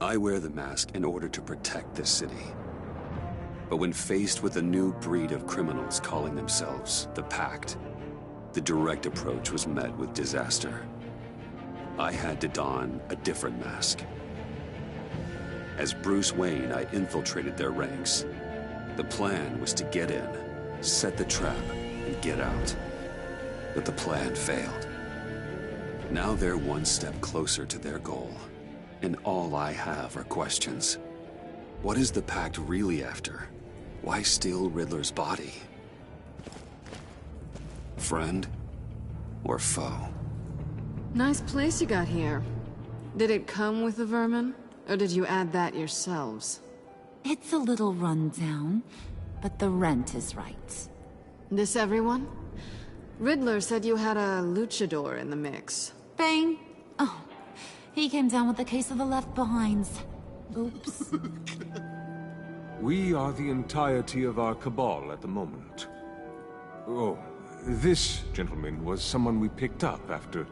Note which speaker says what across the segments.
Speaker 1: I wear the mask in order to protect this city. But when faced with a new breed of criminals calling themselves the Pact, the direct approach was met with disaster. I had to don a different mask. As Bruce Wayne, I infiltrated their ranks. The plan was to get in, set the trap, and get out. But the plan failed. Now they're one step closer to their goal, and all I have are questions. What is the Pact really after? Why steal Riddler's body? Friend or foe?
Speaker 2: Nice place you got here. Did it come with the vermin? Or did you add that yourselves?
Speaker 3: It's a little run down, but the rent is right.
Speaker 2: This everyone? Riddler said you had a luchador in the mix.
Speaker 3: Bane? Oh, he came down with a case of the left-behinds. Oops.
Speaker 4: We are the entirety of our cabal at the moment. Oh, this gentleman was someone we picked up after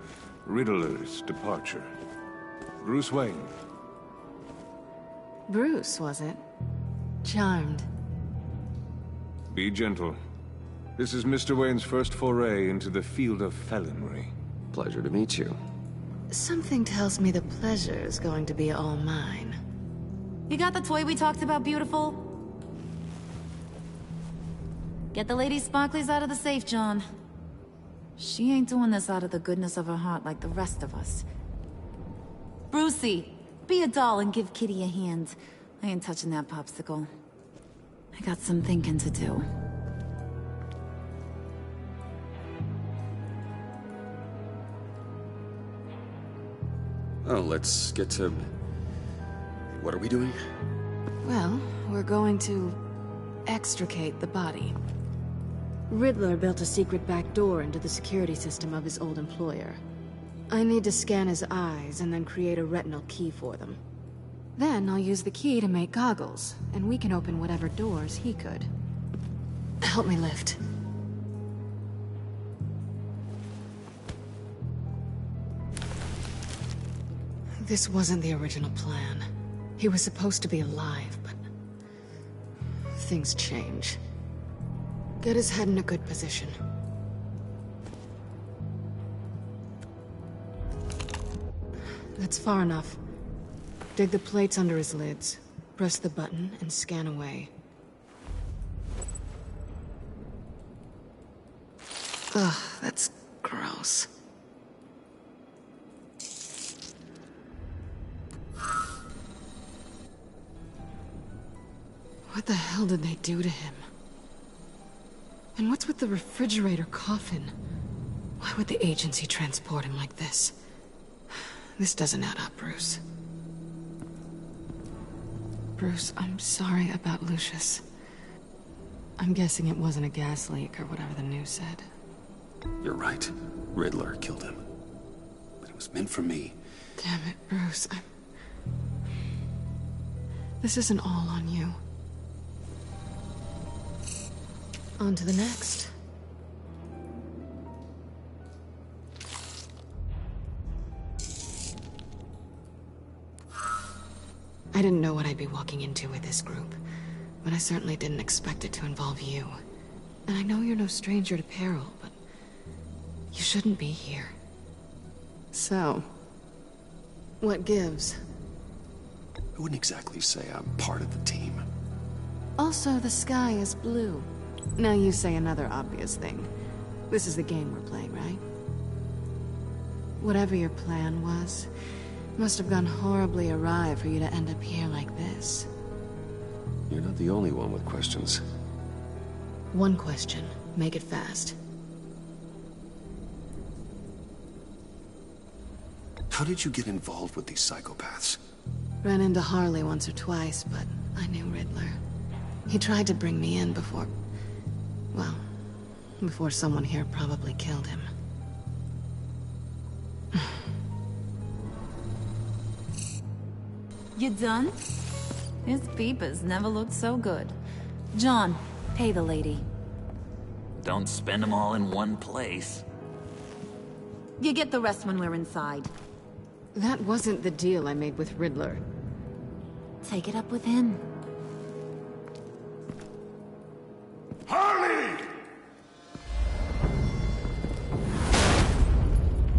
Speaker 4: Riddler's departure. Bruce Wayne.
Speaker 2: Bruce, was it? Charmed.
Speaker 4: Be gentle. This is Mr. Wayne's first foray into the field of felonry.
Speaker 1: Pleasure to meet you.
Speaker 2: Something tells me the pleasure is going to be all mine.
Speaker 3: You got the toy we talked about, beautiful? Get the lady sparklies out of the safe, John. She ain't doing this out of the goodness of her heart like the rest of us. Brucey, be a doll and give Kitty a hand. I ain't touching that popsicle. I got some thinking to do.
Speaker 1: Oh, let's get to... What are we doing?
Speaker 2: Well, we're going to extricate the body. Riddler built a secret back door into the security system of his old employer. I need to scan his eyes and then create a retinal key for them. Then I'll use the key to make goggles, and we can open whatever doors he could. Help me lift. This wasn't the original plan. He was supposed to be alive, but... things change. Get his head in a good position. That's far enough. Dig the plates under his lids, press the button, and scan away. Ugh, that's gross. What the hell did they do to him? And what's with the refrigerator coffin? Why would the agency transport him like this? This doesn't add up, Bruce. Bruce, I'm sorry about Lucius. I'm guessing it wasn't a gas leak or whatever the news said.
Speaker 1: You're right. Riddler killed him. But it was meant for me.
Speaker 2: Damn it, Bruce. This isn't all on you. On to the next. I didn't know what I'd be walking into with this group, but I certainly didn't expect it to involve you. And I know you're no stranger to peril, but you shouldn't be here. So, what gives?
Speaker 1: I wouldn't exactly say I'm part of the team.
Speaker 2: Also, the sky is blue. Now you say another obvious thing. This is the game we're playing, right? Whatever your plan was, must have gone horribly awry for you to end up here like this.
Speaker 1: You're not the only one with questions.
Speaker 2: One question. Make it fast.
Speaker 1: How did you get involved with these psychopaths?
Speaker 2: Ran into Harley once or twice, but I knew Riddler. He tried to bring me in before... well, before someone here probably killed him.
Speaker 3: You done? His peepers never looked so good. John, pay the lady.
Speaker 5: Don't spend them all in one place.
Speaker 3: You get the rest when we're inside.
Speaker 2: That wasn't the deal I made with Riddler.
Speaker 3: take it up with him.
Speaker 6: Harley!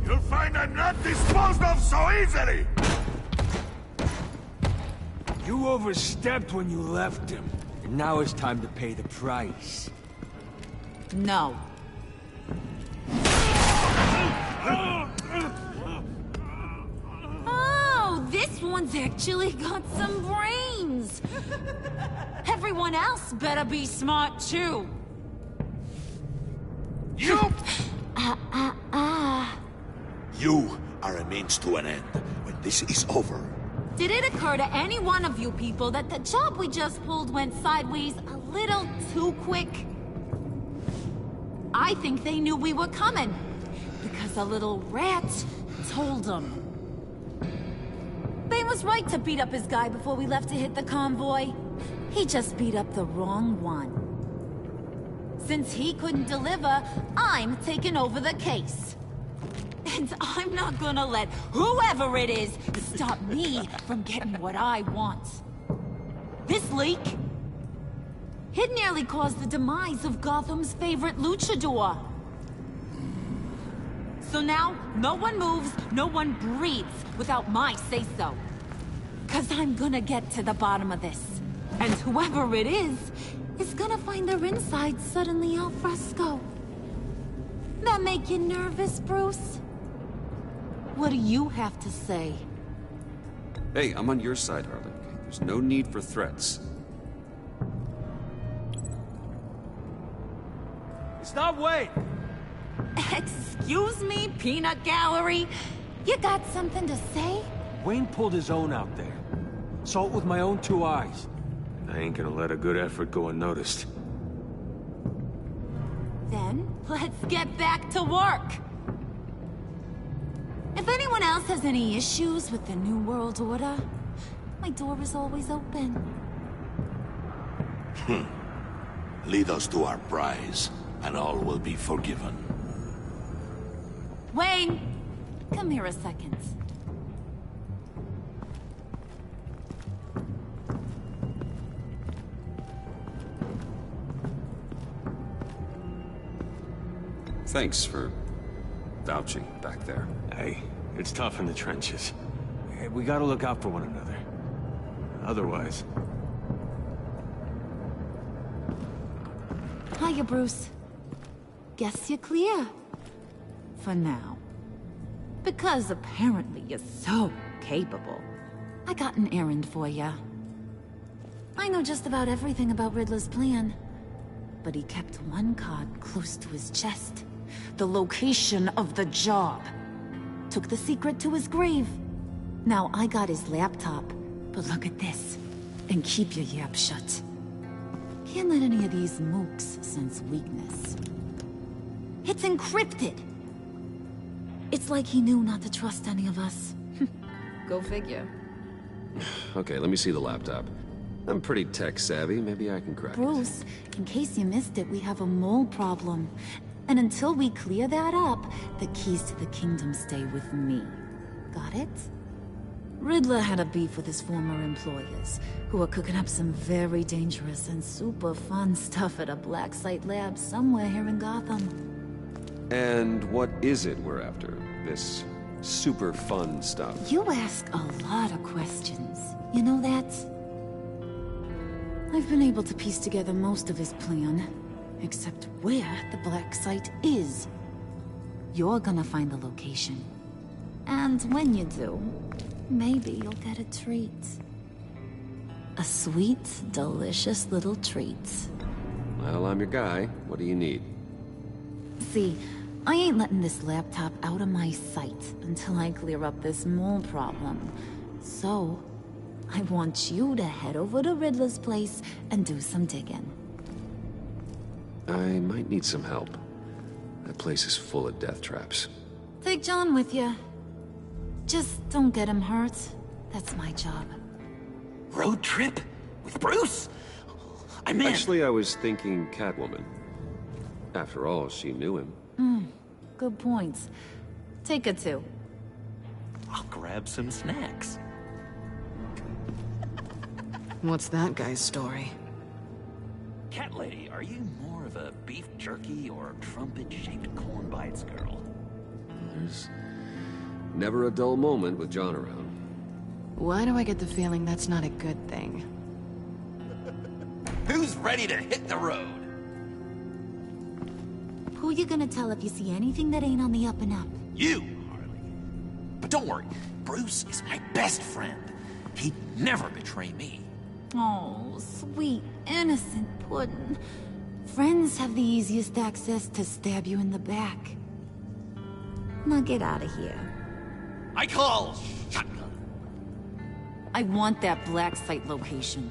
Speaker 6: You'll find I'm not disposed of so easily!
Speaker 7: You overstepped when you left him. And now it's time to pay the price.
Speaker 3: No. Oh, this one's actually got some brains. Everyone else better be smart too.
Speaker 6: You! You are a means to an end. When this is over,
Speaker 3: Did it occur to any one of you people that the job we just pulled went sideways a little too quick? I think they knew we were coming, because a little rat told them. Bane was right to beat up his guy before we left to hit the convoy. He just beat up the wrong one. Since he couldn't deliver, I'm taking over the case. And I'm not gonna let whoever it is stop me from getting what I want. This leak, it nearly caused the demise of Gotham's favorite luchador. So now, no one moves, no one breathes without my say-so. 'Cause I'm gonna get to the bottom of this. And whoever it is gonna find their insides suddenly al fresco. That make you nervous, Bruce? What do you have to say?
Speaker 1: Hey, I'm on your side, Harley. There's no need for threats.
Speaker 7: Stop wait!
Speaker 3: Excuse me, peanut gallery? You got something to say?
Speaker 7: Wayne pulled his own out there. Saw it with my own 2 eyes.
Speaker 4: I ain't gonna let a good effort go unnoticed.
Speaker 3: Then, let's get back to work. If anyone else has any issues with the New World Order, my door is always open.
Speaker 6: lead us to our prize, and all will be forgiven.
Speaker 3: Wayne, come here a second.
Speaker 1: Thanks for vouching back there.
Speaker 4: Hey, it's tough in the trenches. Hey, we gotta look out for one another. Otherwise...
Speaker 3: Hiya, Bruce. Guess you're clear. For now. Because apparently you're so capable. I got an errand for you. I know just about everything about Riddler's plan. But he kept one card close to his chest. The location of the job. Took the secret to his grave. Now I got his laptop. But look at this. And keep your yap shut. Can't let any of these mooks sense weakness. It's encrypted! It's like he knew not to trust any of us. Go figure.
Speaker 1: Okay, let me see the laptop. I'm pretty tech savvy, maybe I can crack it.
Speaker 3: Bruce, in case you missed it, we have a mole problem. And until we clear that up, the keys to the kingdom stay with me. Got it? Riddler had a beef with his former employers, who were cooking up some very dangerous and super fun stuff at a black site lab somewhere here in Gotham.
Speaker 1: And what is it we're after? This super fun stuff?
Speaker 3: You ask a lot of questions. You know that? I've been able to piece together most of his plan, except where the black site is. You're gonna find the location. And when you do, maybe you'll get a treat. A sweet, delicious little treat.
Speaker 1: Well, I'm your guy. What do you need?
Speaker 3: See, I ain't letting this laptop out of my sight until I clear up this mole problem. So, I want you to head over to Riddler's place and do some digging.
Speaker 1: I might need some help. That place is full of death traps.
Speaker 3: Take John with you. Just don't get him hurt. That's my job.
Speaker 5: Road trip? With Bruce? I'm in.
Speaker 1: Actually, I was thinking Catwoman. After all, she knew him.
Speaker 3: Good points. Take it too.
Speaker 5: I'll grab some snacks.
Speaker 2: What's that guy's story?
Speaker 5: Cat lady, are you more of a beef jerky or trumpet-shaped corn bites girl?
Speaker 1: There's never a dull moment with John around.
Speaker 2: Why do I get the feeling that's not a good thing?
Speaker 5: Who's ready to hit the road?
Speaker 3: Who you gonna tell if you see anything that ain't on the up and up?
Speaker 5: You, Harley. But don't worry, Bruce is my best friend. He'd never betray me.
Speaker 3: Oh, sweet, innocent Puddin'. Friends have the easiest access to stab you in the back. Now get out of here.
Speaker 5: I call shotgun.
Speaker 3: I want that black site location.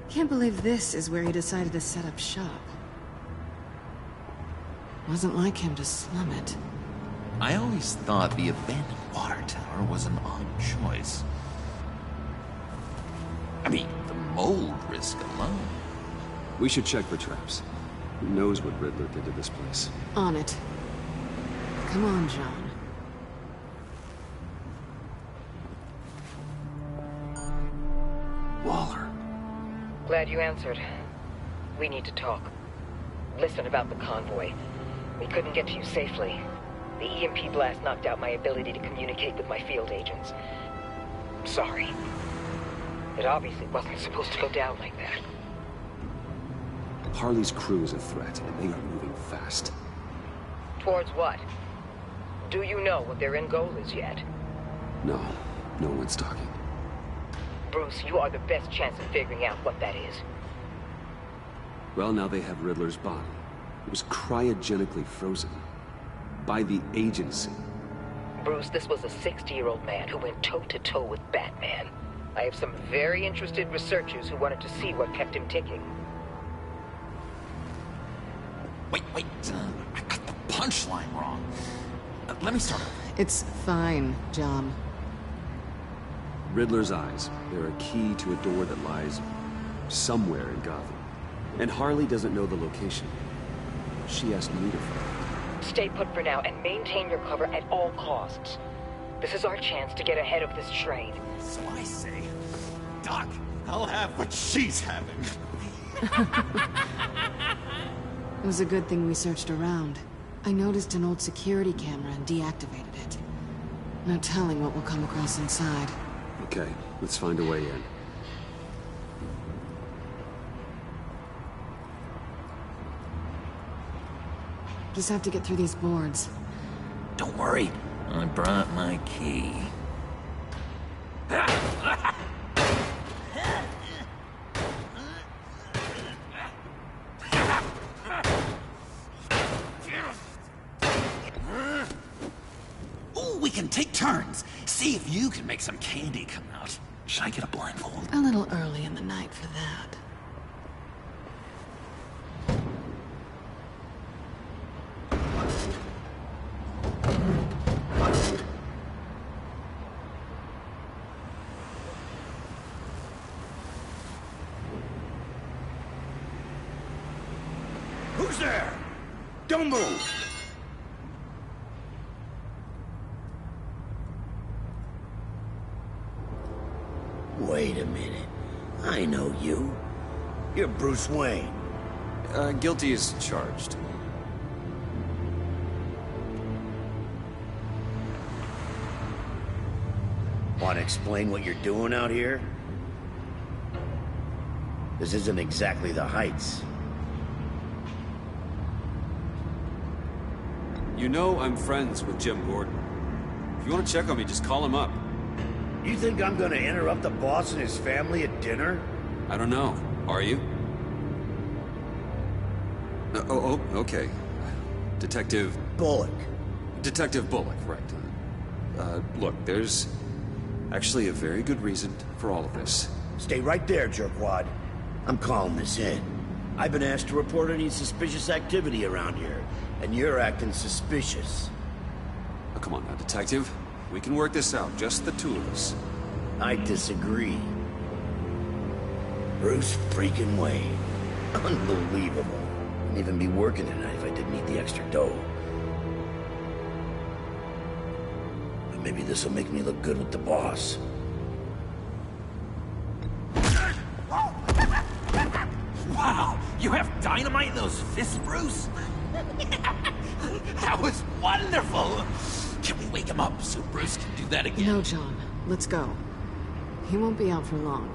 Speaker 2: Can't believe this is where he decided to set up shop. Wasn't like him to slum it.
Speaker 5: I always thought the abandoned water tower was an odd choice. I mean, the mold risk alone.
Speaker 1: We should check for traps. Who knows what Riddler did to this place?
Speaker 2: On it. Come on, John.
Speaker 1: Waller.
Speaker 8: Glad you answered. We need to talk. Listen about the convoy. We couldn't get to you safely. The EMP blast knocked out my ability to communicate with my field agents. Sorry. It obviously wasn't supposed to go down like that.
Speaker 1: Harley's crew is a threat, and they are moving fast.
Speaker 8: Towards what? Do you know what their end goal is yet?
Speaker 1: No, no one's talking.
Speaker 8: Bruce, you are the best chance of figuring out what that is.
Speaker 1: Well, now they have Riddler's body. It was cryogenically frozen. By the agency.
Speaker 8: Bruce, this was a 60-year-old man who went toe-to-toe with Batman. I have some very interested researchers who wanted to see what kept him ticking.
Speaker 5: Wait, I got the punchline wrong. Let me start over.
Speaker 2: It's fine, John.
Speaker 1: Riddler's eyes. They're a key to a door that lies somewhere in Gotham. And Harley doesn't know the location. She asked me to find it.
Speaker 8: Stay put for now and maintain your cover at all costs. This is our chance to get ahead of this train.
Speaker 5: So I say, Doc, I'll have what she's having.
Speaker 2: It was a good thing we searched around. I noticed an old security camera and deactivated it. No telling what we'll come across inside.
Speaker 1: Okay, let's find a way in.
Speaker 2: Just have to get through these boards.
Speaker 5: Don't worry, I brought my key. Ooh, we can take turns. See if you can make some candy come out. Should I get a blindfold?
Speaker 2: A little early in the night for that.
Speaker 7: Who's there? Don't move!
Speaker 9: Wait a minute. I know you. You're Bruce Wayne.
Speaker 1: Guilty as charged.
Speaker 9: Want to explain what you're doing out here? This isn't exactly the Heights.
Speaker 1: You know I'm friends with Jim Gordon. If you want to check on me, just call him up.
Speaker 9: You think I'm gonna interrupt the boss and his family at dinner?
Speaker 1: I don't know. Are you? Okay. Detective
Speaker 9: Bullock.
Speaker 1: Right. Look, there's actually a very good reason for all of this.
Speaker 9: Stay right there, jerkwad. I'm calling this in. I've been asked to report any suspicious activity around here, and you're acting suspicious.
Speaker 1: Oh, come on now, Detective. We can work this out, just the two of us.
Speaker 9: I disagree. Bruce freaking Wayne. Unbelievable. Wouldn't even be working tonight if I didn't need the extra dough. But maybe this will make me look good with the boss.
Speaker 5: Wow, you have dynamite in those fists, Bruce? That was wonderful! Can we wake him up so Bruce can do that again?
Speaker 2: No, John. Let's go. He won't be out for long.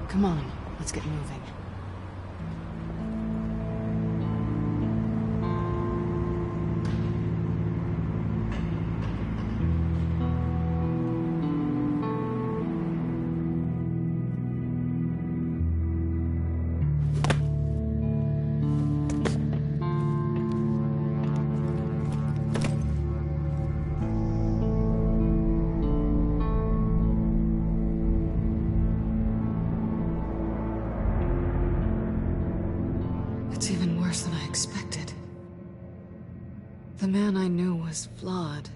Speaker 2: Come on, let's get moving. It's even worse than I expected. The man I knew was flawed,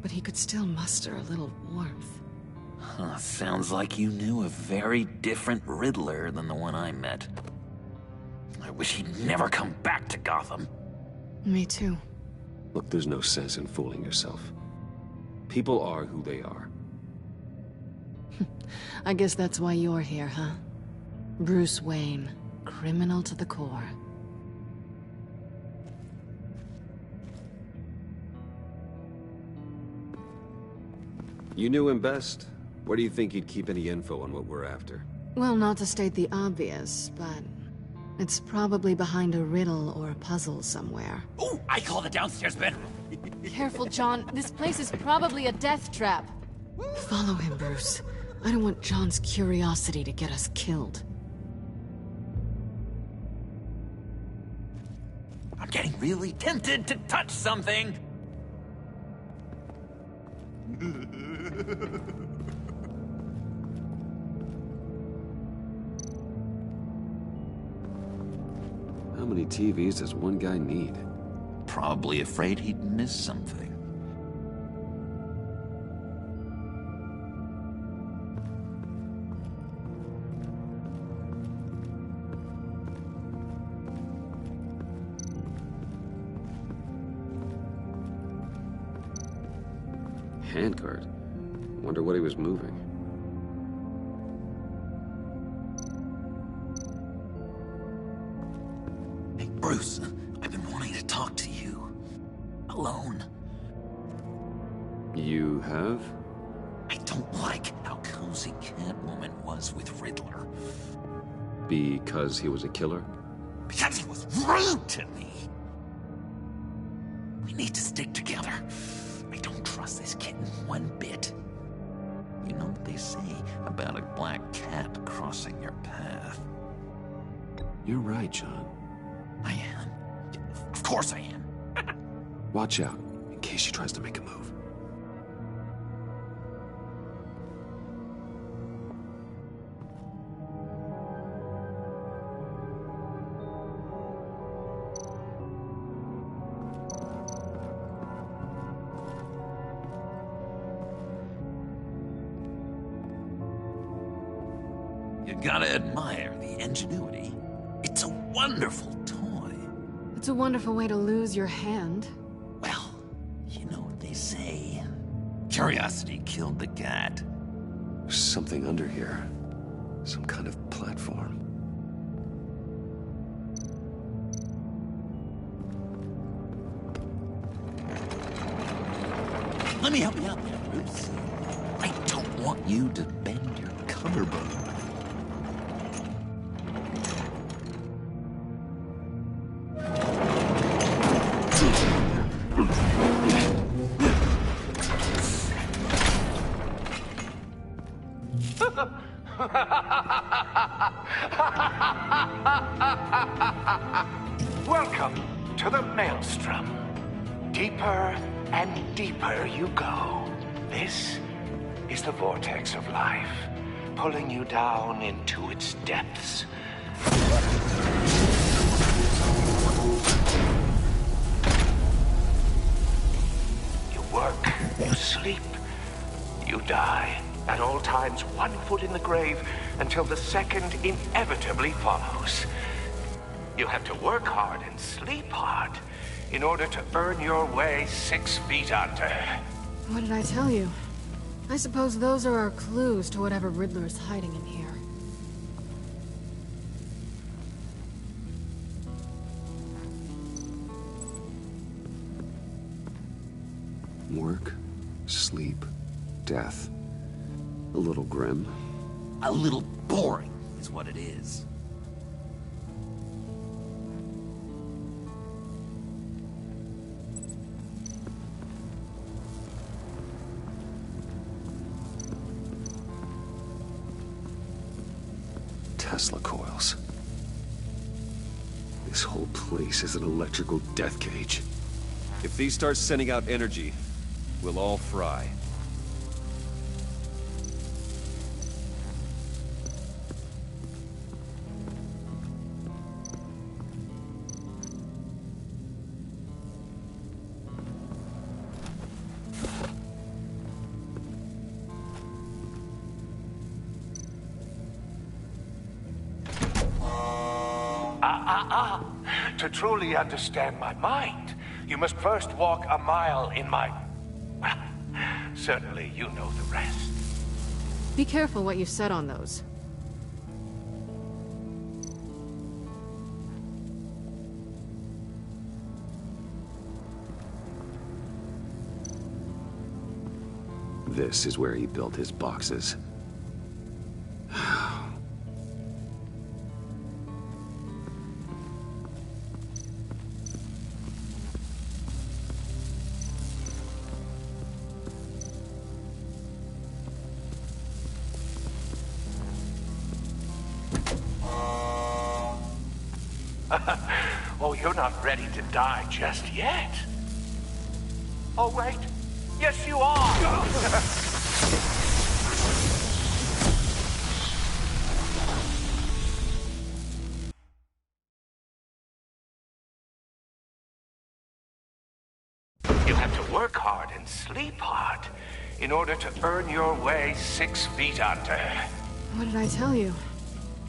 Speaker 2: but he could still muster a little warmth.
Speaker 5: Huh, sounds like you knew a very different Riddler than the one I met. I wish he'd never come back to Gotham.
Speaker 2: Me too.
Speaker 1: Look, there's no sense in fooling yourself. People are who they are.
Speaker 2: I guess that's why you're here, huh? Bruce Wayne, criminal to the core.
Speaker 1: You knew him best. Where do you think he'd keep any info on what we're after?
Speaker 2: Well, not to state the obvious, but it's probably behind a riddle or a puzzle somewhere.
Speaker 5: Ooh, I call the downstairs bedroom.
Speaker 2: Careful, John. This place is probably a death trap. Follow him, Bruce. I don't want John's curiosity to get us killed.
Speaker 5: I'm getting really tempted to touch something.
Speaker 1: How many TVs does one guy need?
Speaker 5: Probably afraid he'd miss something.
Speaker 1: Handcart. Wonder what he was moving.
Speaker 5: Hey, Bruce, I've been wanting to talk to you. Alone.
Speaker 1: You have?
Speaker 5: I don't like how cozy Catwoman was with Riddler.
Speaker 1: Because he was a killer?
Speaker 5: Because he was rude to me. We need to stick together. I don't trust this kitten one bit. You know what they say about a black cat crossing your path?
Speaker 1: You're right, John.
Speaker 5: I am. Of course I am.
Speaker 1: Watch out, in case she tries to make a move.
Speaker 5: You gotta admire the ingenuity. It's a wonderful toy.
Speaker 2: It's a wonderful way to lose your hand.
Speaker 5: Well, you know what they say. Curiosity killed the cat.
Speaker 1: There's something under here. Some kind of platform.
Speaker 5: Let me help you out there, Bruce. I don't want you to bend your collarbone.
Speaker 10: Welcome to the Maelstrom. Deeper and deeper you go. This is the vortex of life, pulling you down into its depths. You work, you sleep, you die. At all times, 1 foot in the grave until the second inevitably follows. You have to work hard and sleep hard in order to earn your way 6 feet under.
Speaker 2: What did I tell you? I suppose those are our clues to whatever Riddler is hiding in here.
Speaker 1: Work, sleep, death. A little grim.
Speaker 5: A little boring is what it is.
Speaker 1: Tesla coils. This whole place is an electrical death cage.
Speaker 11: If these start sending out energy, we'll all fry.
Speaker 10: To truly understand my mind, you must first walk a mile in my... Well, certainly you know the rest.
Speaker 2: Be careful what you said on those.
Speaker 1: This is where he built his boxes.
Speaker 10: Oh, you're not ready to die just yet. Oh, wait. Yes, you are. You have to work hard and sleep hard in order to earn your way 6 feet under.
Speaker 2: What did I tell you?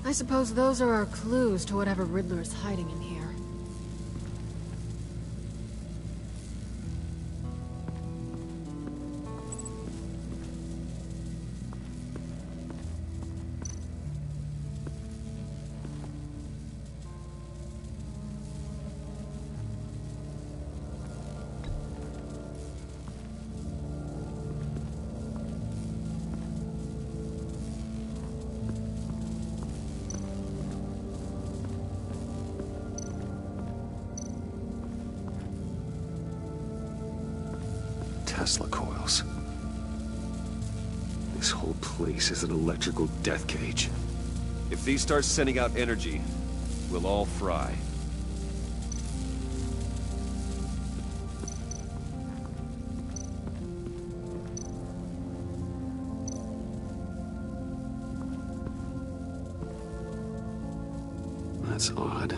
Speaker 2: I suppose those are our clues to whatever Riddler is hiding in here.
Speaker 1: Tesla coils. This whole place is an electrical death cage.
Speaker 11: If these start sending out energy, we'll all fry.
Speaker 1: That's odd.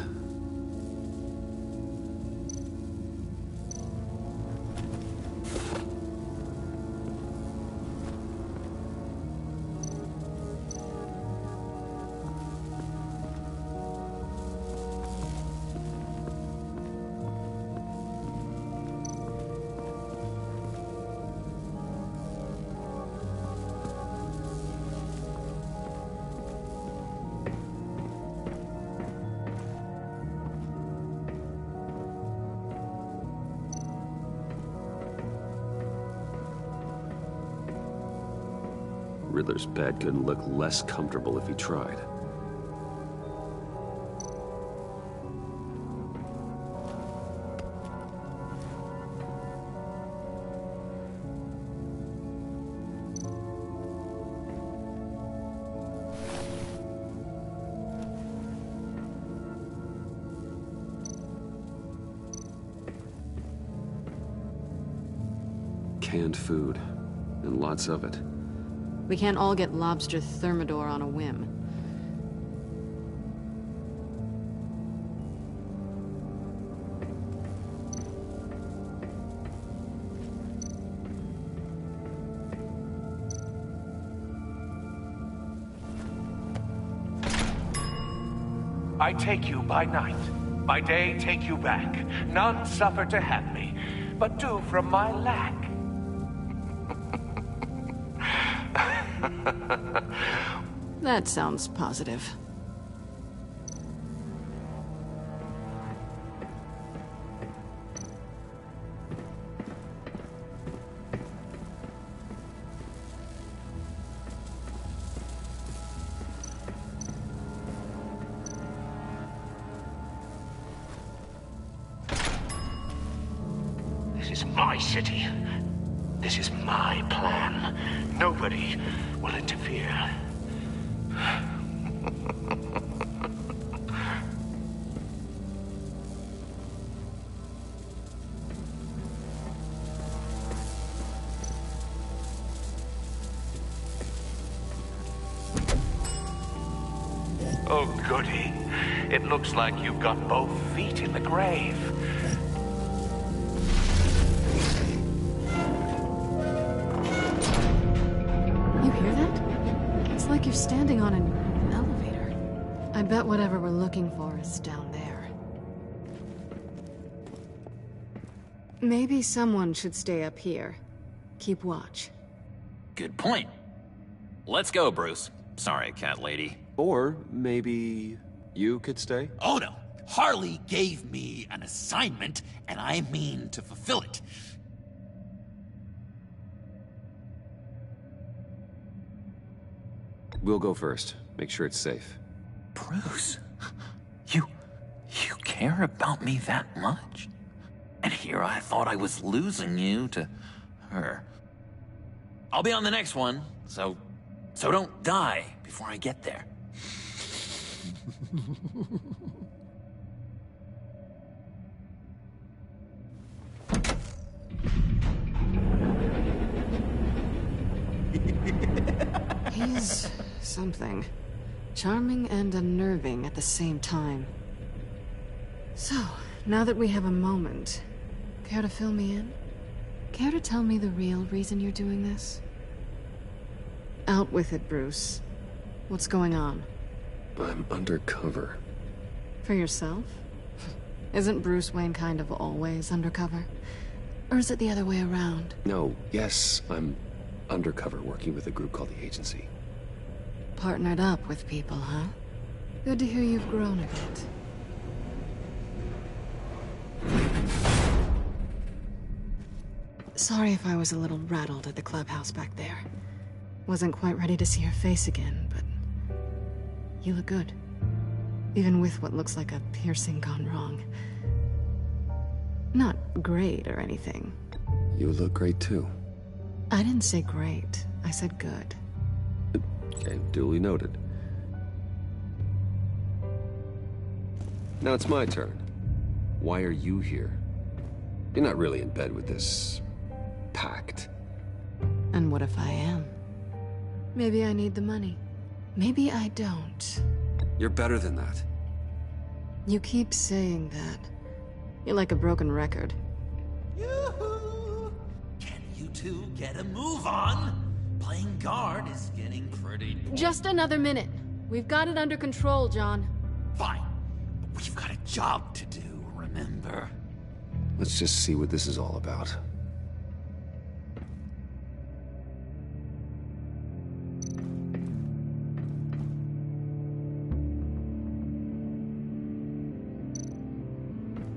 Speaker 1: Riddler's bed couldn't look less comfortable if he tried. canned food, and lots of it.
Speaker 2: We can't all get lobster thermidor on a whim.
Speaker 10: I take you by night. By day, take you back. None suffer to have me, but do from my lack.
Speaker 2: That sounds positive.
Speaker 10: This is my city. This is my plan. Nobody will interfere. Oh, goody. It looks like you've got both feet in the grave.
Speaker 2: You hear that? It's like you're standing on an elevator. I bet whatever we're looking for is down there. Maybe someone should stay up here. Keep watch.
Speaker 5: Good point. Let's go, Bruce. Sorry, cat lady.
Speaker 1: Or maybe you could stay?
Speaker 5: Oh no. Harley gave me an assignment, and I mean to fulfill it.
Speaker 1: We'll go first. Make sure it's safe.
Speaker 5: Bruce, you care about me that much? And here I thought I was losing you to her. I'll be on the next one, so don't die before I get there.
Speaker 2: He's something. Charming and unnerving at the same time. So, now that we have a moment, care to fill me in? Care to tell me the real reason you're doing this? Out with it, Bruce. What's going on?
Speaker 1: I'm undercover.
Speaker 2: For yourself? Isn't Bruce Wayne kind of always undercover? Or is it the other way around?
Speaker 1: No, yes, I'm undercover working with a group called the Agency.
Speaker 2: Partnered up with people, huh? Good to hear you've grown a bit. Sorry if I was a little rattled at the clubhouse back there. Wasn't quite ready to see your face again, but you look good. Even with what looks like a piercing gone wrong. Not great or anything.
Speaker 1: You look great too.
Speaker 2: I didn't say great. I said good.
Speaker 1: Okay, duly noted. Now it's my turn. Why are you here? You're not really in bed with this pact.
Speaker 2: And what if I am? Maybe I need the money. Maybe I don't.
Speaker 1: You're better than that.
Speaker 2: You keep saying that. You're like a broken record.
Speaker 5: Yoo-hoo! Can you two get a move on? Playing guard is getting pretty...
Speaker 2: Just another minute. We've got it under control, John.
Speaker 5: Fine. But we've got a job to do, remember?
Speaker 1: Let's just see what this is all about.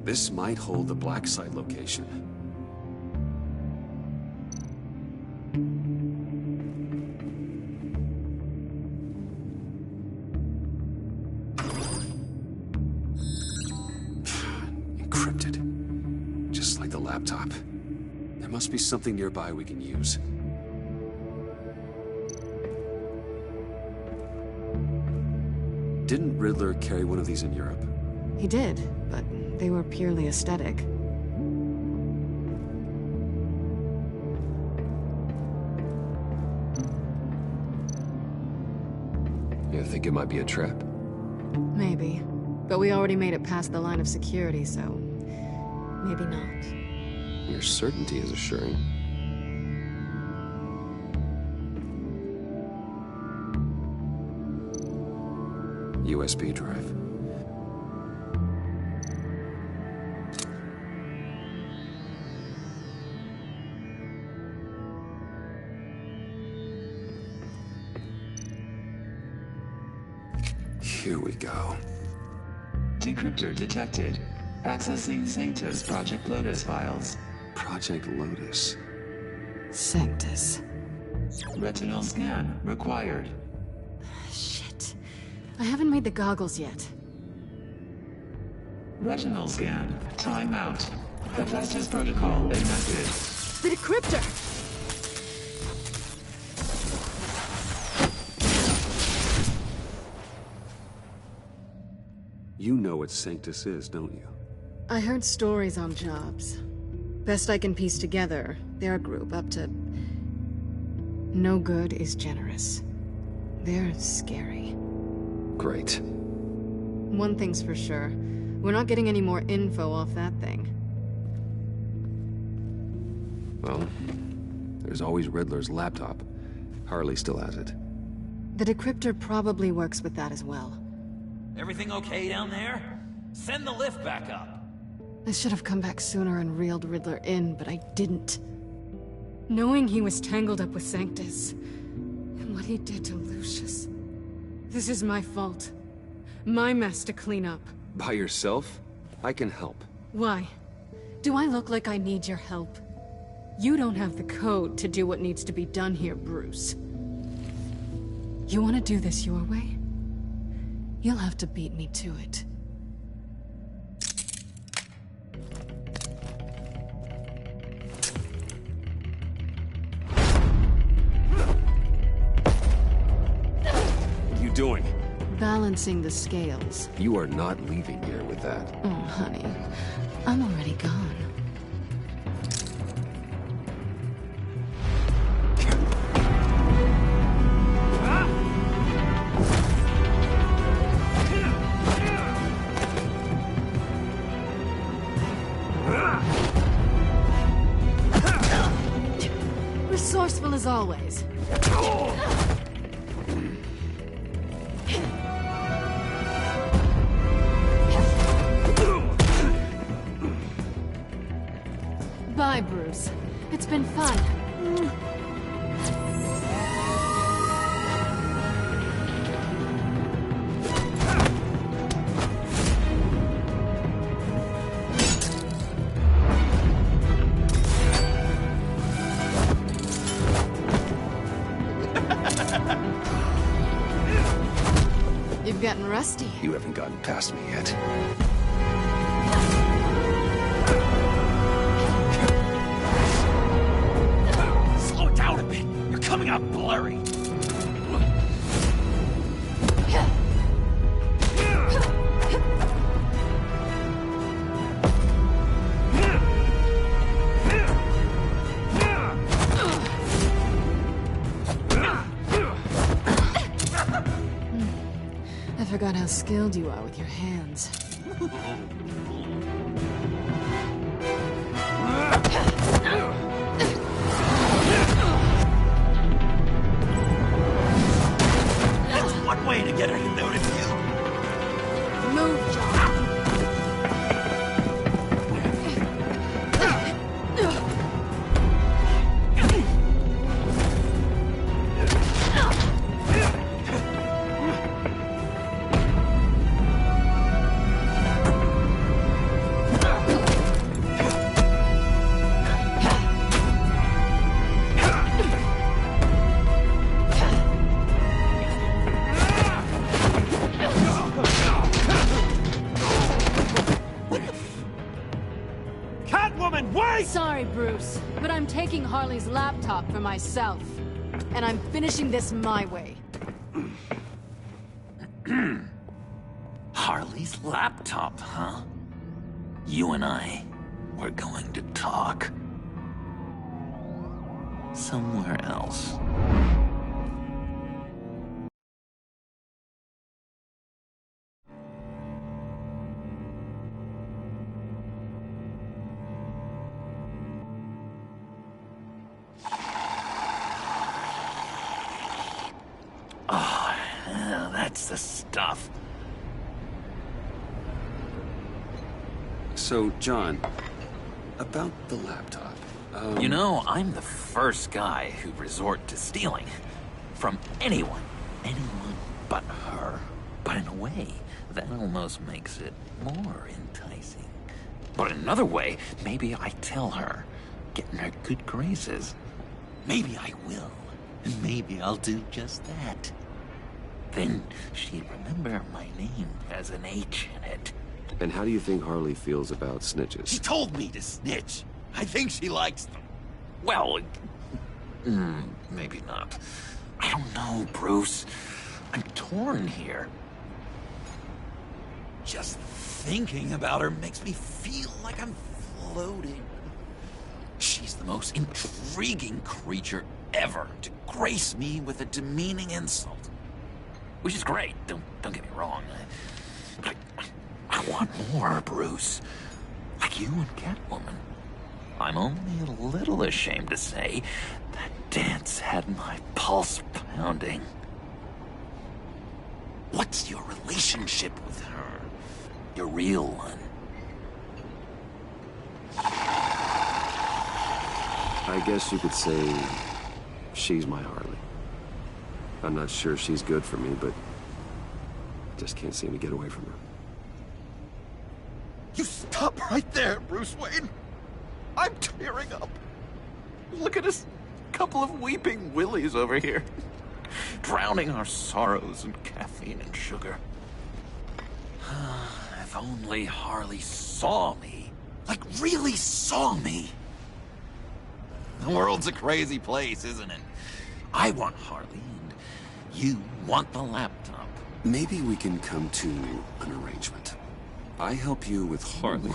Speaker 1: This might hold the black site location. Encrypted. Just like the laptop. There must be something nearby we can use. Didn't Riddler carry one of these in Europe?
Speaker 2: He did, but they were purely aesthetic.
Speaker 1: think it might be a trap?
Speaker 2: Maybe. But we already made it past the line of security, so... maybe not.
Speaker 1: Your certainty is assuring. USB drive. Here we go.
Speaker 12: Decryptor detected. Accessing Sanctus Project Lotus files.
Speaker 1: Project Lotus.
Speaker 2: Sanctus.
Speaker 12: Retinal scan required.
Speaker 2: Shit. I haven't made the goggles yet.
Speaker 12: Retinal scan. Timeout. Hephaestus protocol enacted.
Speaker 2: The decryptor!
Speaker 1: You know what Sanctus is, don't you?
Speaker 2: I heard stories on jobs. Best I can piece together, they're a group up to... no good is generous. They're scary.
Speaker 1: Great.
Speaker 2: One thing's for sure. We're not getting any more info off that thing.
Speaker 1: Well, there's always Riddler's laptop. Harley still has it.
Speaker 2: The decryptor probably works with that as well.
Speaker 5: Everything okay down there? Send the lift back up.
Speaker 2: I should have come back sooner and reeled Riddler in, but I didn't. Knowing he was tangled up with Sanctus, and what he did to Lucius. This is my fault. My mess to clean up.
Speaker 1: By yourself? I can help.
Speaker 2: Why? Do I look like I need your help? You don't have the code to do what needs to be done here, Bruce. You want to do this your way? You'll have to beat me to it.
Speaker 1: What are you doing?
Speaker 2: Balancing the scales.
Speaker 1: You are not leaving here with that.
Speaker 2: Oh, honey. I'm already gone. Resourceful as always. Bye, Bruce. It's been fun. You've gotten rusty.
Speaker 1: You haven't gotten past me yet.
Speaker 5: Slow it down a bit. You're coming out blurry.
Speaker 2: I forgot how skilled you are with your hands.
Speaker 5: That's one way to get her to notice you.
Speaker 2: Move, John. Sorry, Bruce, but I'm taking Harley's laptop for myself. And I'm finishing this my way.
Speaker 5: Harley's laptop, huh? You and I, we're going to talk. Somewhere else. That's the stuff.
Speaker 1: So, John, about the laptop.
Speaker 5: You know, I'm the first guy who'd resort to stealing. From anyone. Anyone but her. But in a way, that almost makes it more enticing. But another way, maybe I tell her, get in her good graces. Maybe I will. And maybe I'll do just that. Then she'd remember my name has an H in it.
Speaker 1: And how do you think Harley feels about snitches?
Speaker 5: She told me to snitch. I think she likes them. Well, maybe not. I don't know, Bruce. I'm torn here. Just thinking about her makes me feel like I'm floating. She's the most intriguing creature ever to grace me with a demeaning insult. Which is great, don't get me wrong. But I want more, Bruce. Like you and Catwoman. I'm only a little ashamed to say that dance had my pulse pounding. What's your relationship with her? Your real one?
Speaker 1: I guess you could say she's my Harley. I'm not sure she's good for me, but I just can't seem to get away from her.
Speaker 5: You stop right there, Bruce Wayne. I'm tearing up. Look at us, couple of weeping willies over here. Drowning our sorrows in caffeine and sugar. If only Harley saw me. Like, really saw me. The world's a crazy place, isn't it? I want Harley, and you want the laptop.
Speaker 1: Maybe we can come to an arrangement. I help you with Harley.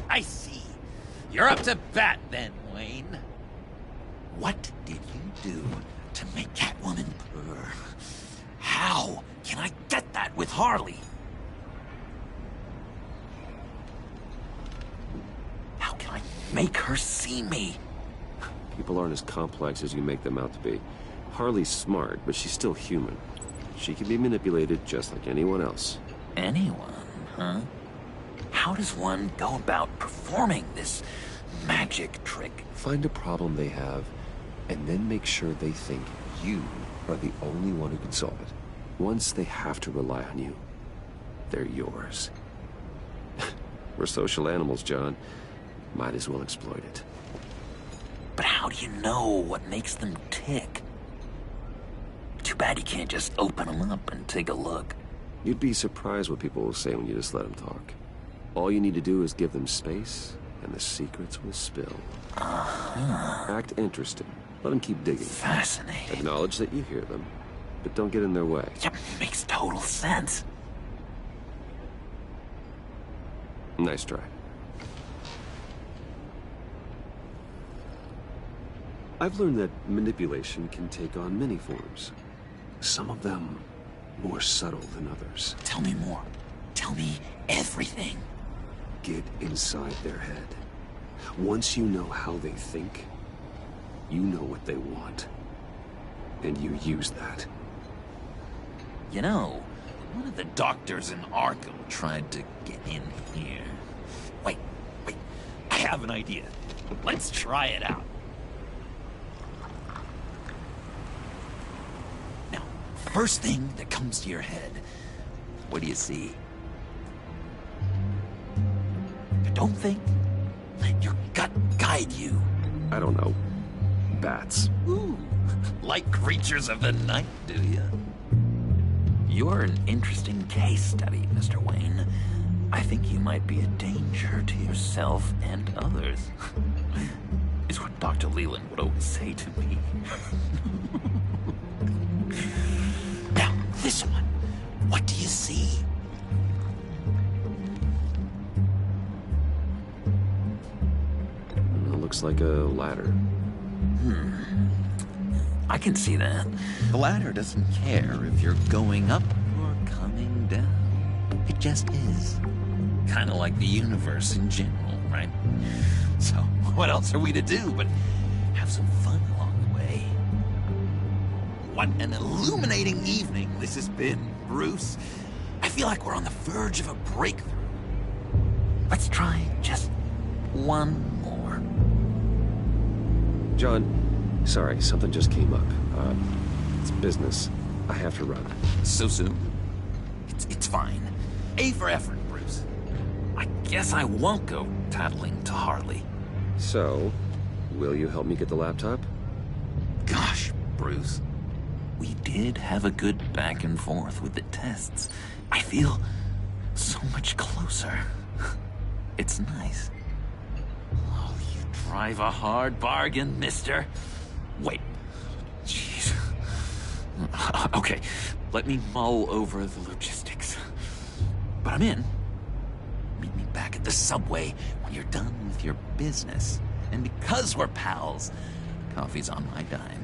Speaker 5: I see. You're up to bat then, Wayne. What did you do to make Catwoman purr? How can I get that with Harley? How can I make her see me?
Speaker 1: People aren't as complex as you make them out to be. Harley's smart, but she's still human. She can be manipulated just like anyone else.
Speaker 5: Anyone, huh? How does one go about performing this magic trick?
Speaker 1: Find a problem they have, and then make sure they think you are the only one who can solve it. Once they have to rely on you, they're yours. We're social animals, John. Might as well exploit it.
Speaker 5: But how do you know what makes them tick? Too bad you can't just open them up and take a look.
Speaker 1: You'd be surprised what people will say when you just let them talk. All you need to do is give them space, and the secrets will spill. Act interested. Let them keep digging.
Speaker 5: Fascinating.
Speaker 1: Acknowledge that you hear them, but don't get in their way.
Speaker 5: Yeah, makes total sense.
Speaker 1: Nice try. I've learned that manipulation can take on many forms. Some of them more subtle than others.
Speaker 5: Tell me more. Tell me everything.
Speaker 1: Get inside their head. Once you know how they think, you know what they want. And you use that.
Speaker 5: You know, one of the doctors in Arkham tried to get in here. Wait. I have an idea. Let's try it out. Now, first thing that comes to your head, what do you see? Don't think. Let your gut guide you.
Speaker 1: I don't know. Bats.
Speaker 5: Ooh, like creatures of the night, do you? You're an interesting case study, Mr. Wayne. I think you might be a danger to yourself and others. Is what Dr. Leland would always say to me. Now, this one. What do you see?
Speaker 1: Looks like a ladder.
Speaker 5: I can see that. The ladder doesn't care if you're going up or coming down. It just is. Kind of like the universe in general, right? So, what else are we to do but have some fun along the way? What an illuminating evening this has been, Bruce. I feel like we're on the verge of a breakthrough. Let's try just one more.
Speaker 11: John, sorry, something just came up. It's business. I have to run.
Speaker 5: So soon? It's fine. A for effort, Bruce. I guess I won't go tattling to Harley.
Speaker 11: So, will you help me get the laptop?
Speaker 5: Gosh, Bruce. We did have a good back and forth with the tests. I feel so much closer. It's nice. Oh, you drive a hard bargain, mister. Wait. Jeez. Okay, let me mull over the logistics. But I'm in. Meet me back at the subway when you're done with your business. And because we're pals, coffee's on my dime.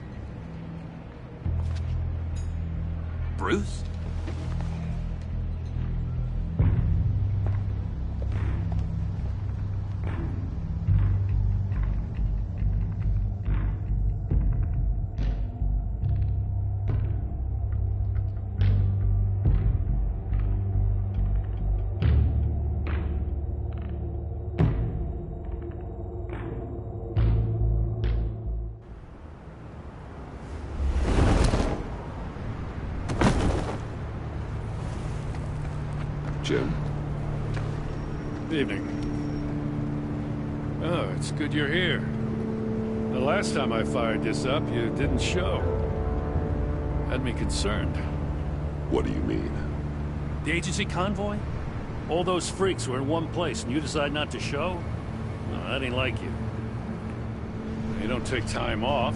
Speaker 5: Bruce?
Speaker 11: Jim.
Speaker 13: Evening. Oh, it's good you're here. The last time I fired this up, you didn't show. Had me concerned.
Speaker 1: What do you mean?
Speaker 13: The agency convoy? All those freaks were in one place and you decide not to show? No, that ain't like you. You don't take time off.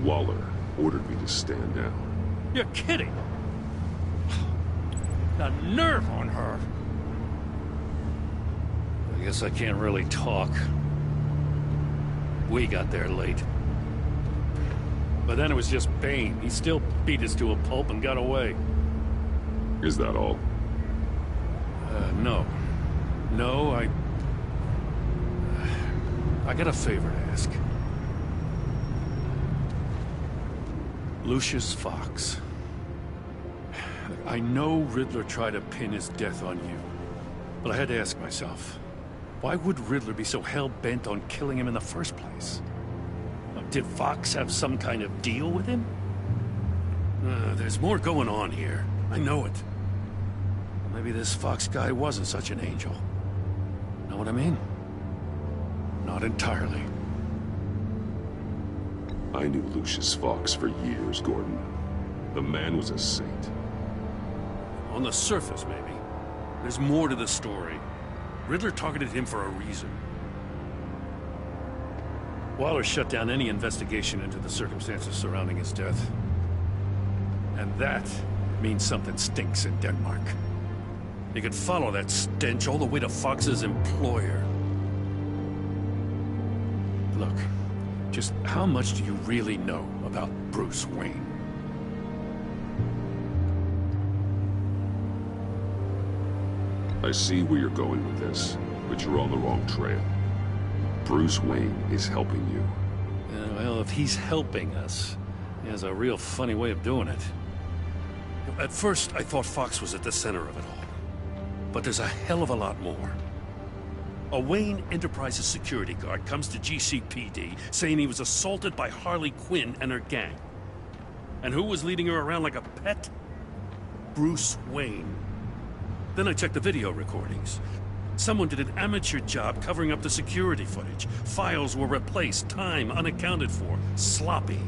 Speaker 1: Waller ordered me to stand down.
Speaker 13: You're kidding! The nerve on her! I guess I can't really talk. We got there late. But then it was just Bane. He still beat us to a pulp and got away.
Speaker 1: Is that all?
Speaker 13: No. No, I got a favor to ask. Lucius Fox. I know Riddler tried to pin his death on you, but I had to ask myself, why would Riddler be so hell-bent on killing him in the first place? Did Fox have some kind of deal with him? There's more going on here. I know it. Maybe this Fox guy wasn't such an angel. Know what I mean? Not entirely.
Speaker 1: I knew Lucius Fox for years, Gordon. The man was a saint.
Speaker 13: On the surface, maybe. There's more to the story. Riddler targeted him for a reason. Waller shut down any investigation into the circumstances surrounding his death. And that means something stinks in Denmark. You could follow that stench all the way to Fox's employer. Look, just how much do you really know about Bruce Wayne?
Speaker 1: I see where you're going with this, but you're on the wrong trail. Bruce Wayne is helping you.
Speaker 13: Well, if he's helping us, he has a real funny way of doing it. At first, I thought Fox was at the center of it all. But there's a hell of a lot more. A Wayne Enterprises security guard comes to GCPD saying he was assaulted by Harley Quinn and her gang. And who was leading her around like a pet? Bruce Wayne. Then I checked the video recordings. Someone did an amateur job covering up the security footage. Files were replaced, time unaccounted for, sloppy.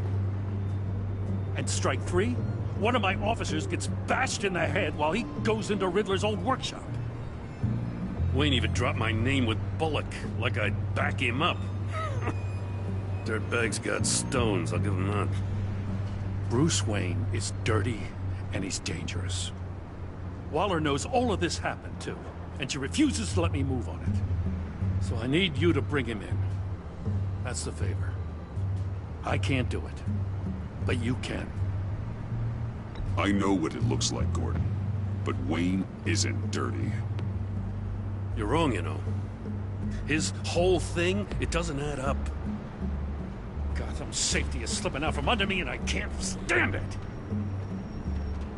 Speaker 13: And strike three? One of my officers gets bashed in the head while he goes into Riddler's old workshop. Wayne even dropped my name with Bullock, like I'd back him up. Dirtbag's got stones, I'll give him that. Bruce Wayne is dirty and he's dangerous. Waller knows all of this happened, too, and she refuses to let me move on it. So I need you to bring him in. That's the favor. I can't do it, but you can.
Speaker 1: I know what it looks like, Gordon, but Wayne isn't dirty.
Speaker 13: You're wrong, you know. His whole thing, it doesn't add up. Gotham safety is slipping out from under me and I can't stand it!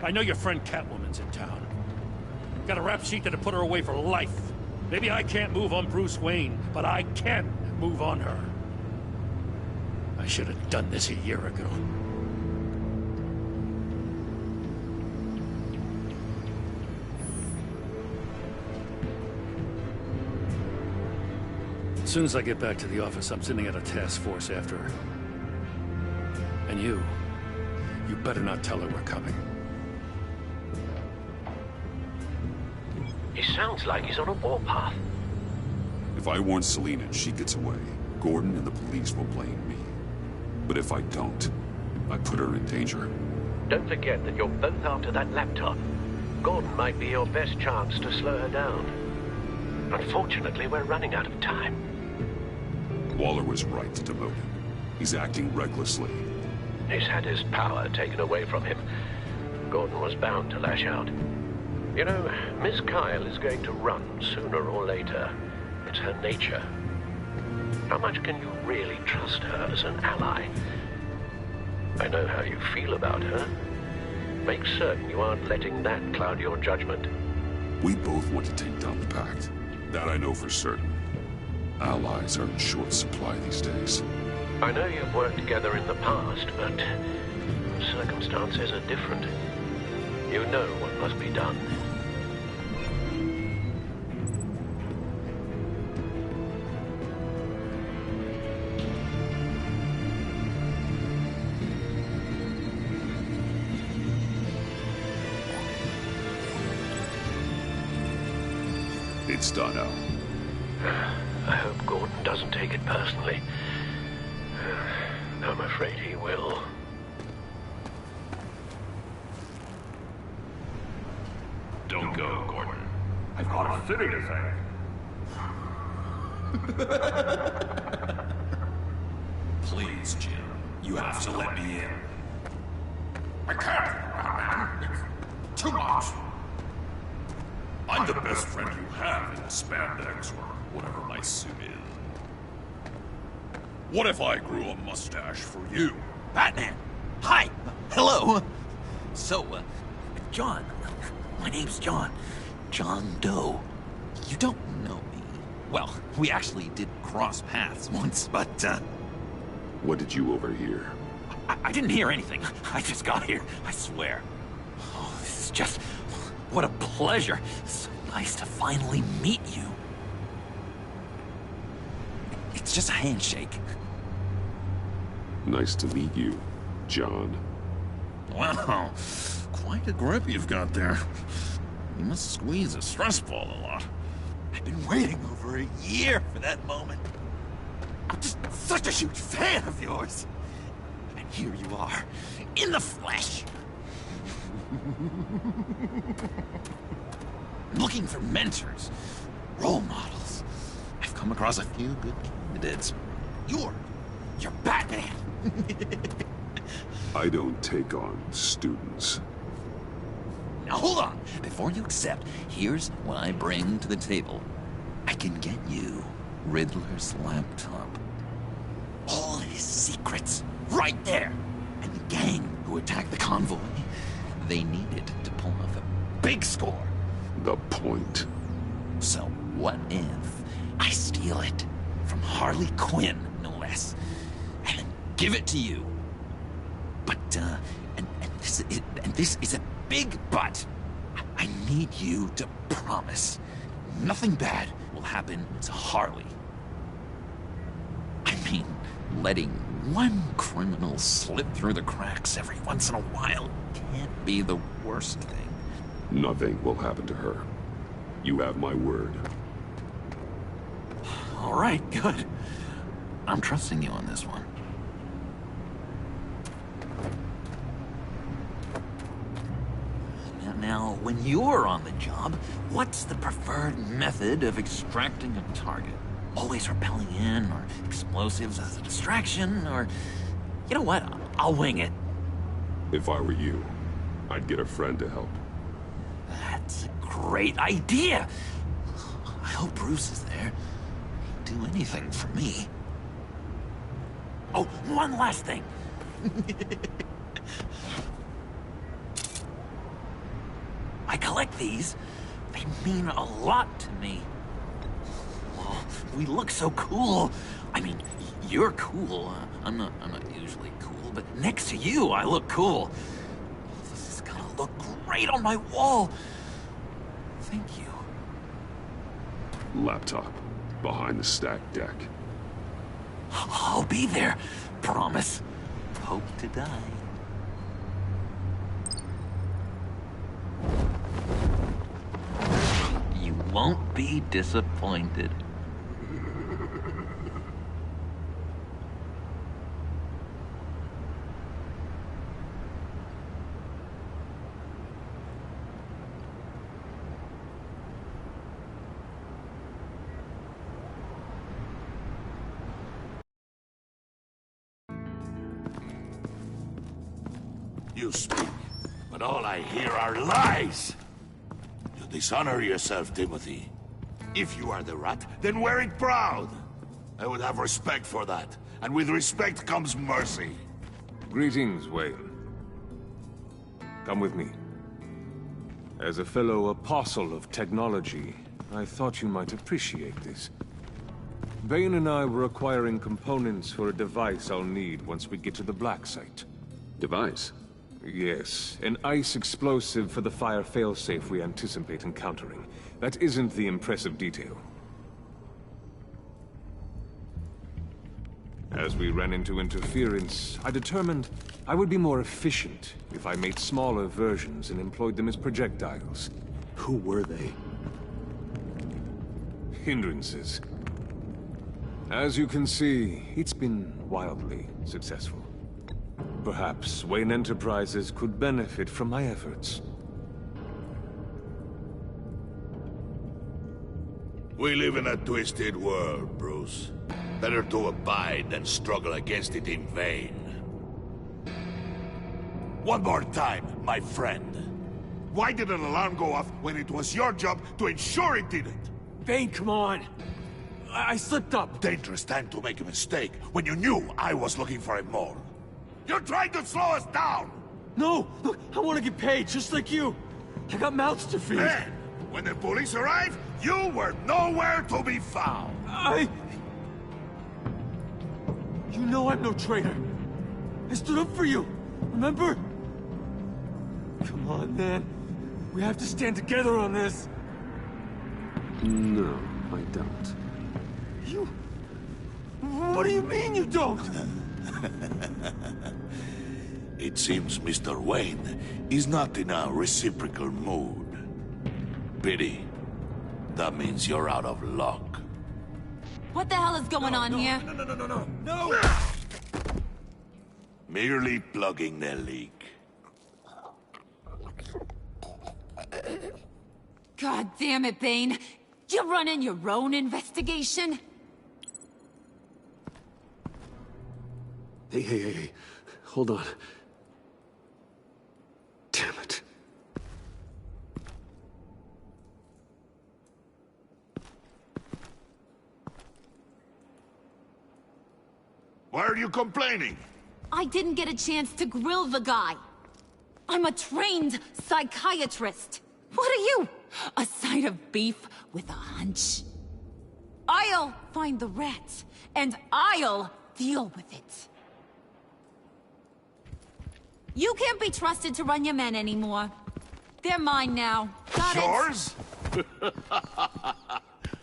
Speaker 13: I know your friend Catwoman's in town. Got a rap sheet that'd put her away for life. Maybe I can't move on Bruce Wayne, but I can move on her. I should have done this a year ago. As soon as I get back to the office, I'm sending out a task force after her. And you better not tell her we're coming.
Speaker 10: He sounds like he's on a warpath.
Speaker 1: If I warn Selina and she gets away, Gordon and the police will blame me. But if I don't, I put her in danger.
Speaker 10: Don't forget that you're both after that laptop. Gordon might be your best chance to slow her down. Unfortunately, we're running out of time.
Speaker 1: Waller was right to demote him. He's acting recklessly.
Speaker 10: He's had his power taken away from him. Gordon was bound to lash out. You know, Miss Kyle is going to run sooner or later. It's her nature. How much can you really trust her as an ally? I know how you feel about her. Make certain you aren't letting that cloud your judgment.
Speaker 1: We both want to take down the Pact. That I know for certain. Allies are in short supply these days.
Speaker 10: I know you've worked together in the past, but circumstances are different. You know what must be done.
Speaker 1: It's done, Al.
Speaker 10: I hope Gordon doesn't take it personally. I'm afraid he will.
Speaker 14: Don't go, Gordon. I've got a city to save. Please, Jim. You have to let me in. I can't, man. It's too much. I'm the best friend you have in spandex or whatever my suit is. What if I grew a mustache for you?
Speaker 5: Batman! Hi! Hello! So, John. My name's John. John Doe. You don't know me. Well, we actually did cross paths once, but,
Speaker 1: What did you overhear?
Speaker 5: I didn't hear anything. I just got here, I swear. Oh, this is just... What a pleasure. So nice to finally meet you. It's just a handshake.
Speaker 1: Nice to meet you, John.
Speaker 14: Wow, quite a grip you've got there. You must squeeze a stress ball a lot.
Speaker 5: I've been waiting over a year for that moment. I'm just such a huge fan of yours. And here you are, in the flesh. Looking for mentors, role models. I've come across a few good candidates. You're Batman.
Speaker 1: I don't take on students.
Speaker 5: Now hold on. Before you accept, here's what I bring to the table. I can get you Riddler's laptop. All his secrets, right there. And the gang who attacked the convoy, they needed to pull off a big score.
Speaker 1: The point.
Speaker 5: So what if I steal it from Harley Quinn, no less, and then give it to you? But, and this is a big but. I need you to promise nothing bad will happen to Harley. I mean, letting one criminal slip through the cracks every once in a while can't be the worst thing.
Speaker 1: Nothing will happen to her. You have my word.
Speaker 5: All right, good. I'm trusting you on this one. Now, when you're on the job, what's the preferred method of extracting a target? Always rappelling in, or explosives as a distraction, or... You know what? I'll wing it.
Speaker 1: If I were you, I'd get a friend to help.
Speaker 5: That's a great idea. I hope Bruce is there. He'd do anything for me. Oh, one last thing. I collect these. They mean a lot to me. Oh, we look so cool. I mean, you're cool. I'm not usually cool, but next to you, I look cool. This is gonna look great on my wall. Thank you.
Speaker 1: Laptop. Behind the stacked deck.
Speaker 5: I'll be there. Promise. Hope to die. You won't be disappointed.
Speaker 6: You speak, but all I hear are lies. You dishonor yourself, Timothy. If you are the rat, then wear it proud. I would have respect for that, and with respect comes mercy.
Speaker 4: Greetings, Wayne. Come with me. As a fellow apostle of technology, I thought you might appreciate this. Bane and I were acquiring components for a device I'll need once we get to the Black Site.
Speaker 1: Device?
Speaker 4: Yes, an ice explosive for the fire failsafe we anticipate encountering. That isn't the impressive detail. As we ran into interference, I determined I would be more efficient if I made smaller versions and employed them as projectiles.
Speaker 1: Who were they?
Speaker 4: Hindrances. As you can see, it's been wildly successful. Perhaps Wayne Enterprises could benefit from my efforts.
Speaker 6: We live in a twisted world, Bruce. Better to abide than struggle against it in vain. One more time, my friend. Why did an alarm go off when it was your job to ensure it didn't?
Speaker 7: Bane, come on. I slipped up.
Speaker 6: Dangerous time to make a mistake when you knew I was looking for a mole. You're trying to slow us down!
Speaker 7: No! Look, I want to get paid, just like you. I got mouths to feed.
Speaker 6: Then, when the police arrived, you were nowhere to be found.
Speaker 7: You know I'm no traitor. I stood up for you, remember? Come on, man. We have to stand together on this.
Speaker 1: No, I don't.
Speaker 7: You... What do you mean you don't?
Speaker 6: It seems Mr. Wayne is not in a reciprocal mood. Pity. That means you're out of luck.
Speaker 3: What the hell is going on here?
Speaker 7: No!
Speaker 6: Merely plugging the leak.
Speaker 3: God damn it, Bane. You're running your own investigation?
Speaker 1: Hey. Hold on. Damn it.
Speaker 6: Why are you complaining?
Speaker 3: I didn't get a chance to grill the guy. I'm a trained psychiatrist. What are you? A side of beef with a hunch? I'll find the rat, and I'll deal with it. You can't be trusted to run your men anymore. They're mine now. Got
Speaker 6: Yours?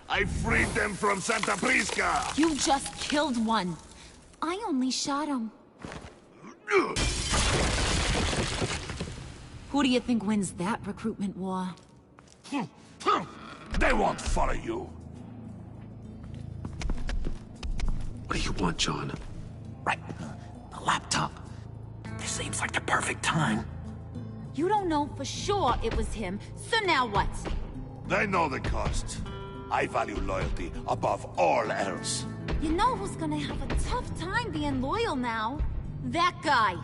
Speaker 6: I freed them from Santa Prisca!
Speaker 3: You just killed one. I only shot him. Who do you think wins that recruitment war?
Speaker 6: They won't follow you.
Speaker 1: What do you want, John?
Speaker 5: Right. The laptop. This seems like the perfect time.
Speaker 3: You don't know for sure it was him, so now what?
Speaker 6: They know the cost. I value loyalty above all else.
Speaker 3: You know who's gonna have a tough time being loyal now? That guy.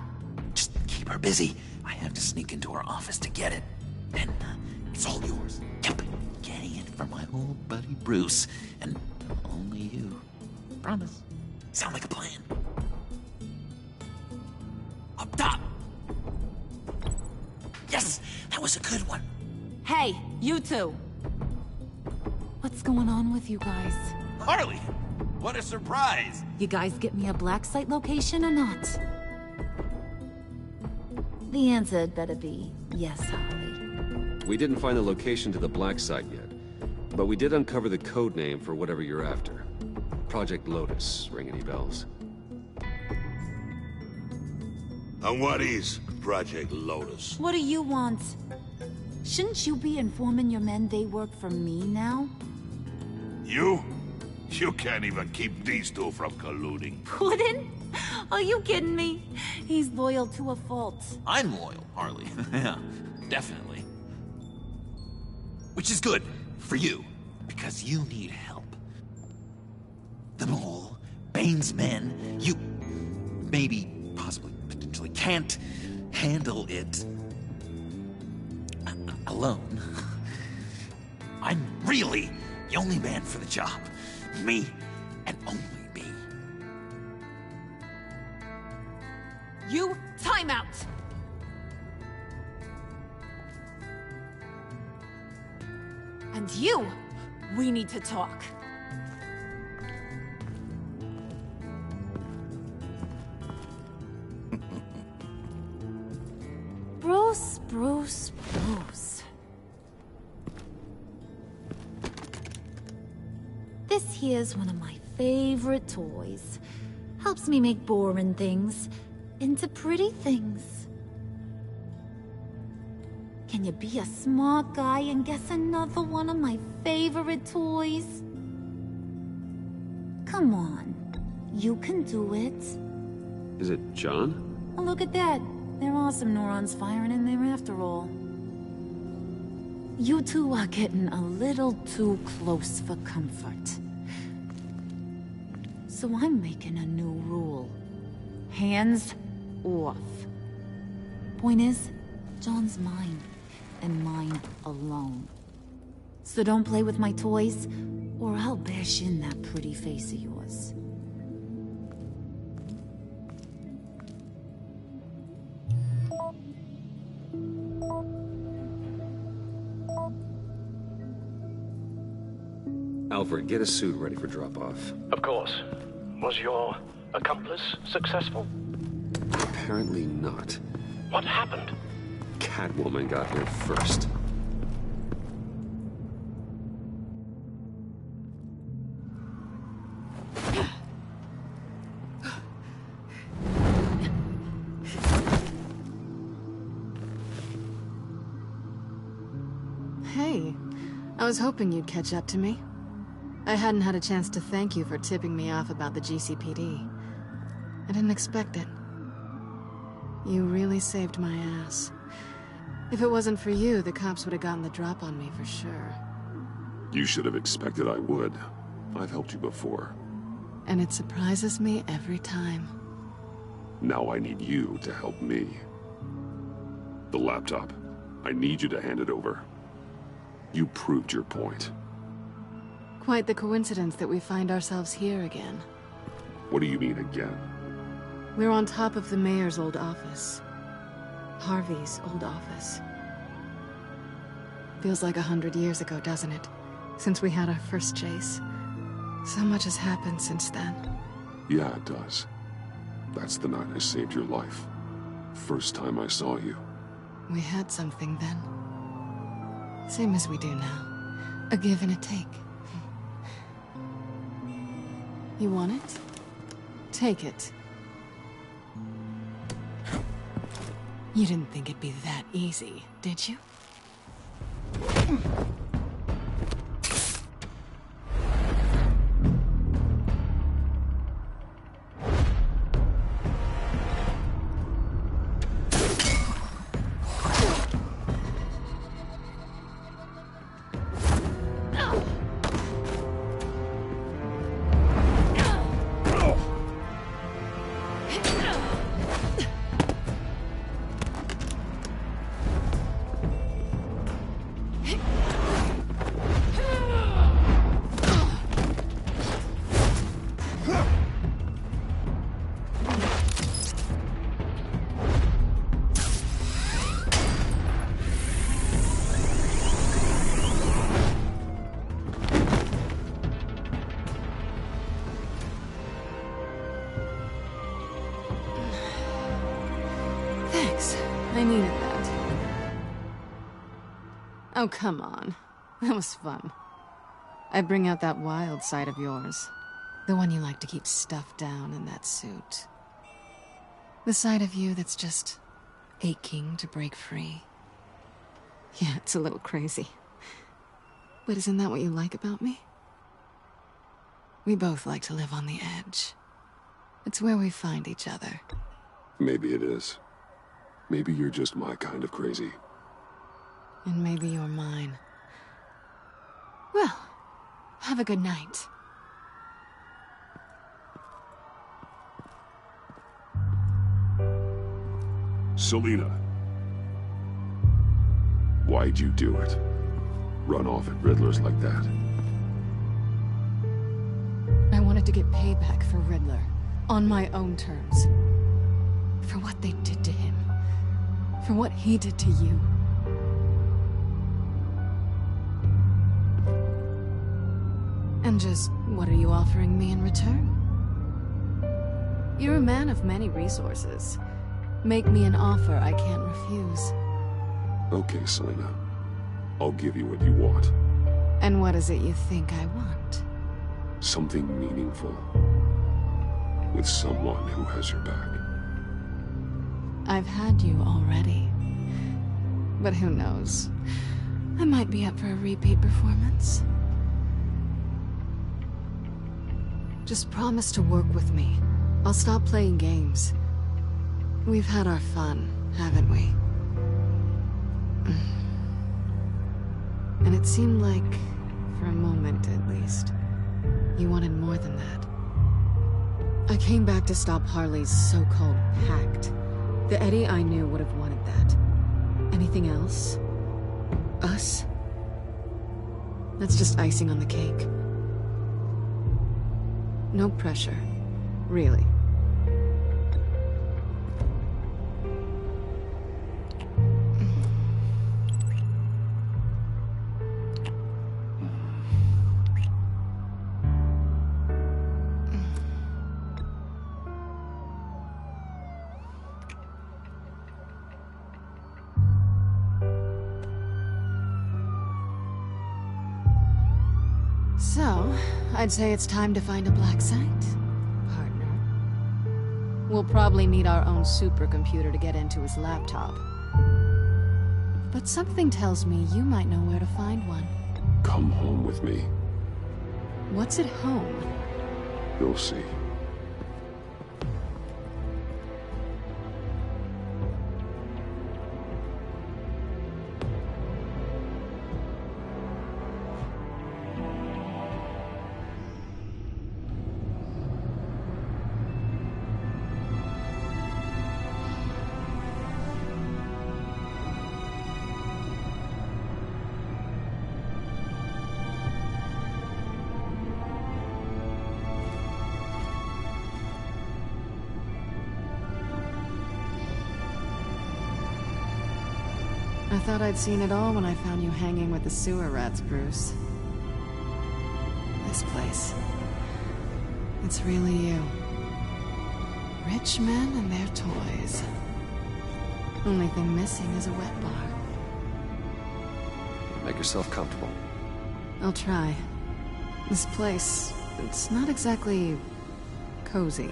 Speaker 5: Just keep her busy. I have to sneak into her office to get it. Then, it's all yours. Yep. Getting it from my old buddy Bruce. And only you. Promise. Sound like a plan? Yes! That was a good one.
Speaker 3: Hey, you two! What's going on with you guys?
Speaker 14: Harley! What a surprise!
Speaker 3: You guys get me a black site location or not? The answer had better be yes, Harley.
Speaker 11: We didn't find the location to the black site yet, but we did uncover the code name for whatever you're after. Project Lotus. Ring any bells?
Speaker 6: And what is Project Lotus?
Speaker 3: What do you want? Shouldn't you be informing your men they work for me now?
Speaker 6: You? You can't even keep these two from colluding.
Speaker 3: Puddin'? Are you kidding me? He's loyal to a fault.
Speaker 5: I'm loyal, Harley. Yeah, definitely. Which is good for you, because you need help. The Mole, Bane's men, you maybe, possibly, potentially can't handle it alone. I'm really the only man for the job. Me, and only me.
Speaker 3: You, time out! And you, we need to talk. Bruce. This here's one of my favorite toys. Helps me make boring things into pretty things. Can you be a smart guy and guess another one of my favorite toys? Come on, you can do it.
Speaker 11: Is it John?
Speaker 3: Oh, look at that. There are some neurons firing in there after all. You two are getting a little too close for comfort. So I'm making a new rule. Hands off. Point is, John's mine, and mine alone. So don't play with my toys, or I'll bash in that pretty face of yours.
Speaker 11: Alfred, get a suit ready for drop-off.
Speaker 10: Of course. Was your accomplice successful?
Speaker 11: Apparently not.
Speaker 10: What happened?
Speaker 11: Catwoman got here first.
Speaker 2: Hey, I was hoping you'd catch up to me. I hadn't had a chance to thank you for tipping me off about the GCPD. I didn't expect it. You really saved my ass. If it wasn't for you, the cops would have gotten the drop on me for sure.
Speaker 1: You should have expected I would. I've helped you before.
Speaker 2: And it surprises me every time.
Speaker 1: Now I need you to help me. The laptop. I need you to hand it over. You proved your point.
Speaker 2: Quite the coincidence that we find ourselves here again.
Speaker 1: What do you mean again?
Speaker 2: We're on top of the mayor's old office. Harvey's old office. Feels like 100 years ago, doesn't it? Since we had our first chase. So much has happened since then.
Speaker 1: Yeah, it does. That's the night I saved your life. First time I saw you.
Speaker 2: We had something then. Same as we do now. A give and a take. You want it? Take it. You didn't think it'd be that easy, did you? Oh, come on. That was fun. I bring out that wild side of yours. The one you like to keep stuffed down in that suit. The side of you that's just aching to break free. Yeah, it's a little crazy. But isn't that what you like about me? We both like to live on the edge. It's where we find each other.
Speaker 11: Maybe it is. Maybe you're just my kind of crazy.
Speaker 2: And maybe you're mine. Well, have a good night.
Speaker 11: Selina. Why'd you do it? Run off at Riddlers like that?
Speaker 2: I wanted to get payback for Riddler. On my own terms. For what they did to him. For what he did to you. And just, what are you offering me in return? You're a man of many resources. Make me an offer I can't refuse.
Speaker 11: Okay, Selina. I'll give you what you want.
Speaker 2: And what is it you think I want?
Speaker 11: Something meaningful. With someone who has your back.
Speaker 2: I've had you already. But who knows? I might be up for a repeat performance. Just promise to work with me. I'll stop playing games. We've had our fun, haven't we? And it seemed like, for a moment at least, you wanted more than that. I came back to stop Harley's so-called pact. The Eddie I knew would have wanted that. Anything else? Us? That's just icing on the cake. No pressure. Really. So, I'd say it's time to find a black site, partner. We'll probably need our own supercomputer to get into his laptop. But something tells me you might know where to find one.
Speaker 11: Come home with me.
Speaker 2: What's at home?
Speaker 11: You'll see.
Speaker 2: I thought I'd seen it all when I found you hanging with the sewer rats, Bruce. This place. It's really you. Rich men and their toys. Only thing missing is a wet bar.
Speaker 1: Make yourself comfortable.
Speaker 2: I'll try. This place, it's not exactly cozy.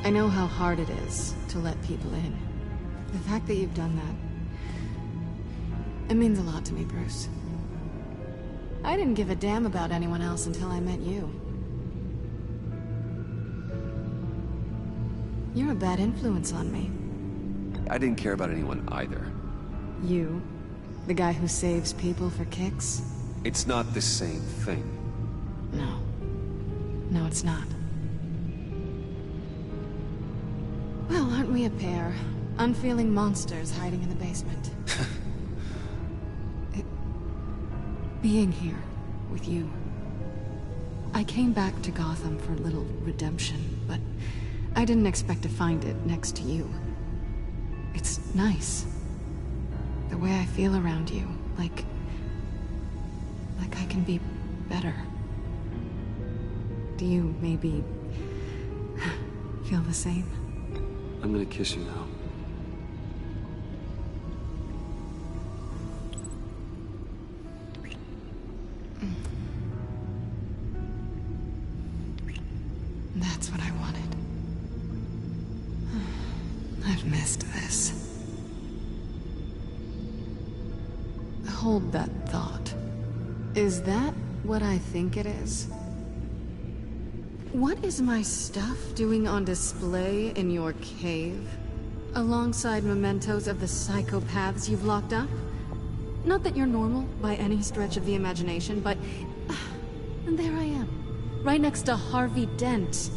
Speaker 2: I know how hard it is to let people in. The fact that you've done that, it means a lot to me, Bruce. I didn't give a damn about anyone else until I met you. You're a bad influence on me.
Speaker 1: I didn't care about anyone either.
Speaker 2: You? The guy who saves people for kicks?
Speaker 1: It's not the same thing.
Speaker 2: No. No, it's not. Well, aren't we a pair? Unfeeling monsters hiding in the basement. Being here, with you. I came back to Gotham for a little redemption, but I didn't expect to find it next to you. It's nice. The way I feel around you, like I can be better. Do you maybe feel the same?
Speaker 1: I'm gonna kiss you now.
Speaker 2: Hold that thought. Is that what I think it is? What is my stuff doing on display in your cave? Alongside mementos of the psychopaths you've locked up? Not that you're normal by any stretch of the imagination, but... and there I am, right next to Harvey Dent.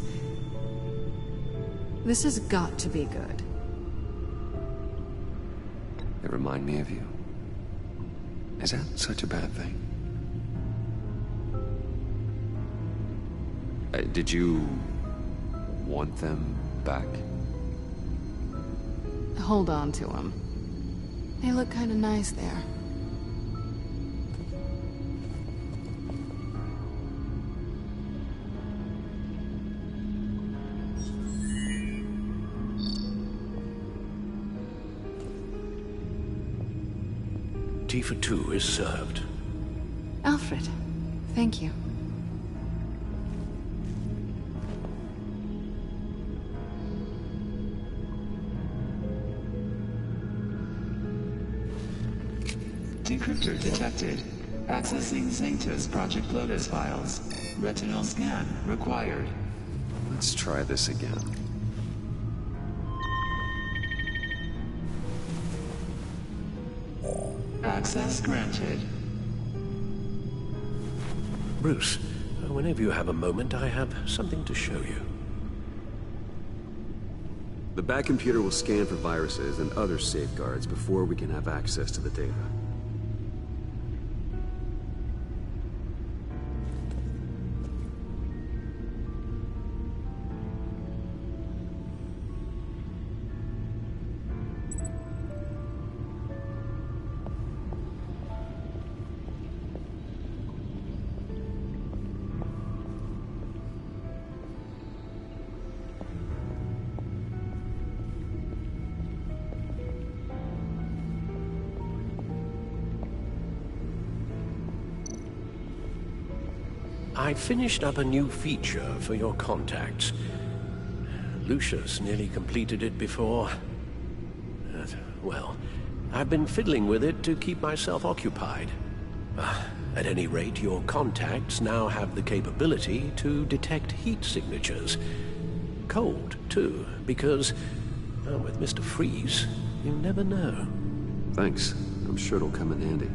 Speaker 2: This has got to be good.
Speaker 1: They remind me of you. Is that such a bad thing? Did you want them back?
Speaker 2: Hold on to them. They look kind of nice there.
Speaker 15: T.3 is served.
Speaker 2: Alfred, thank you.
Speaker 12: Decryptor detected. Accessing Sanctus Project Lotus files. Retinal scan required.
Speaker 1: Let's try this again.
Speaker 12: Access granted.
Speaker 15: Bruce, whenever you have a moment, I have something to show you.
Speaker 1: The back computer will scan for viruses and other safeguards before we can have access to the data.
Speaker 15: I finished up a new feature for your contacts. Lucius nearly completed it before. Well, I've been fiddling with it to keep myself occupied. At any rate, your contacts now have the capability to detect heat signatures. Cold, too, because, with Mr. Freeze, you never know.
Speaker 1: Thanks. I'm sure it'll come in handy.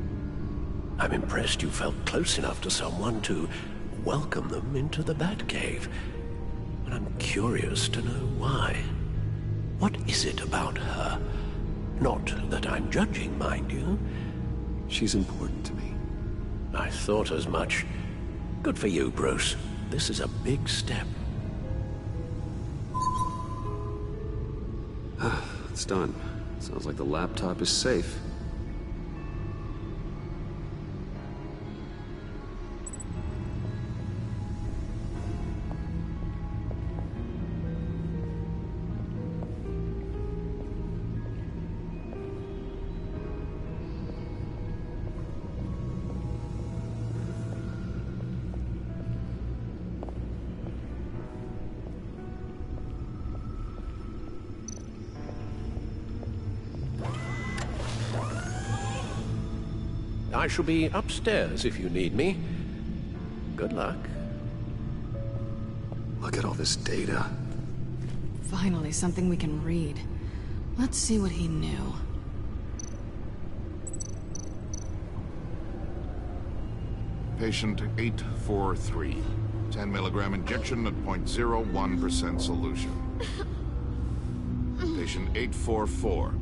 Speaker 15: I'm impressed you felt close enough to someone to welcome them into the Batcave. But I'm curious to know why. What is it about her? Not that I'm judging, mind you.
Speaker 1: She's important to me.
Speaker 15: I thought as much. Good for you, Bruce. This is a big step.
Speaker 1: It's done. Sounds like the laptop is safe.
Speaker 15: I shall be upstairs if you need me. Good luck.
Speaker 1: Look at all this data.
Speaker 2: Finally, something we can read. Let's see what he knew.
Speaker 16: Patient 843. 10 milligram injection at 0.01% solution. Patient 844.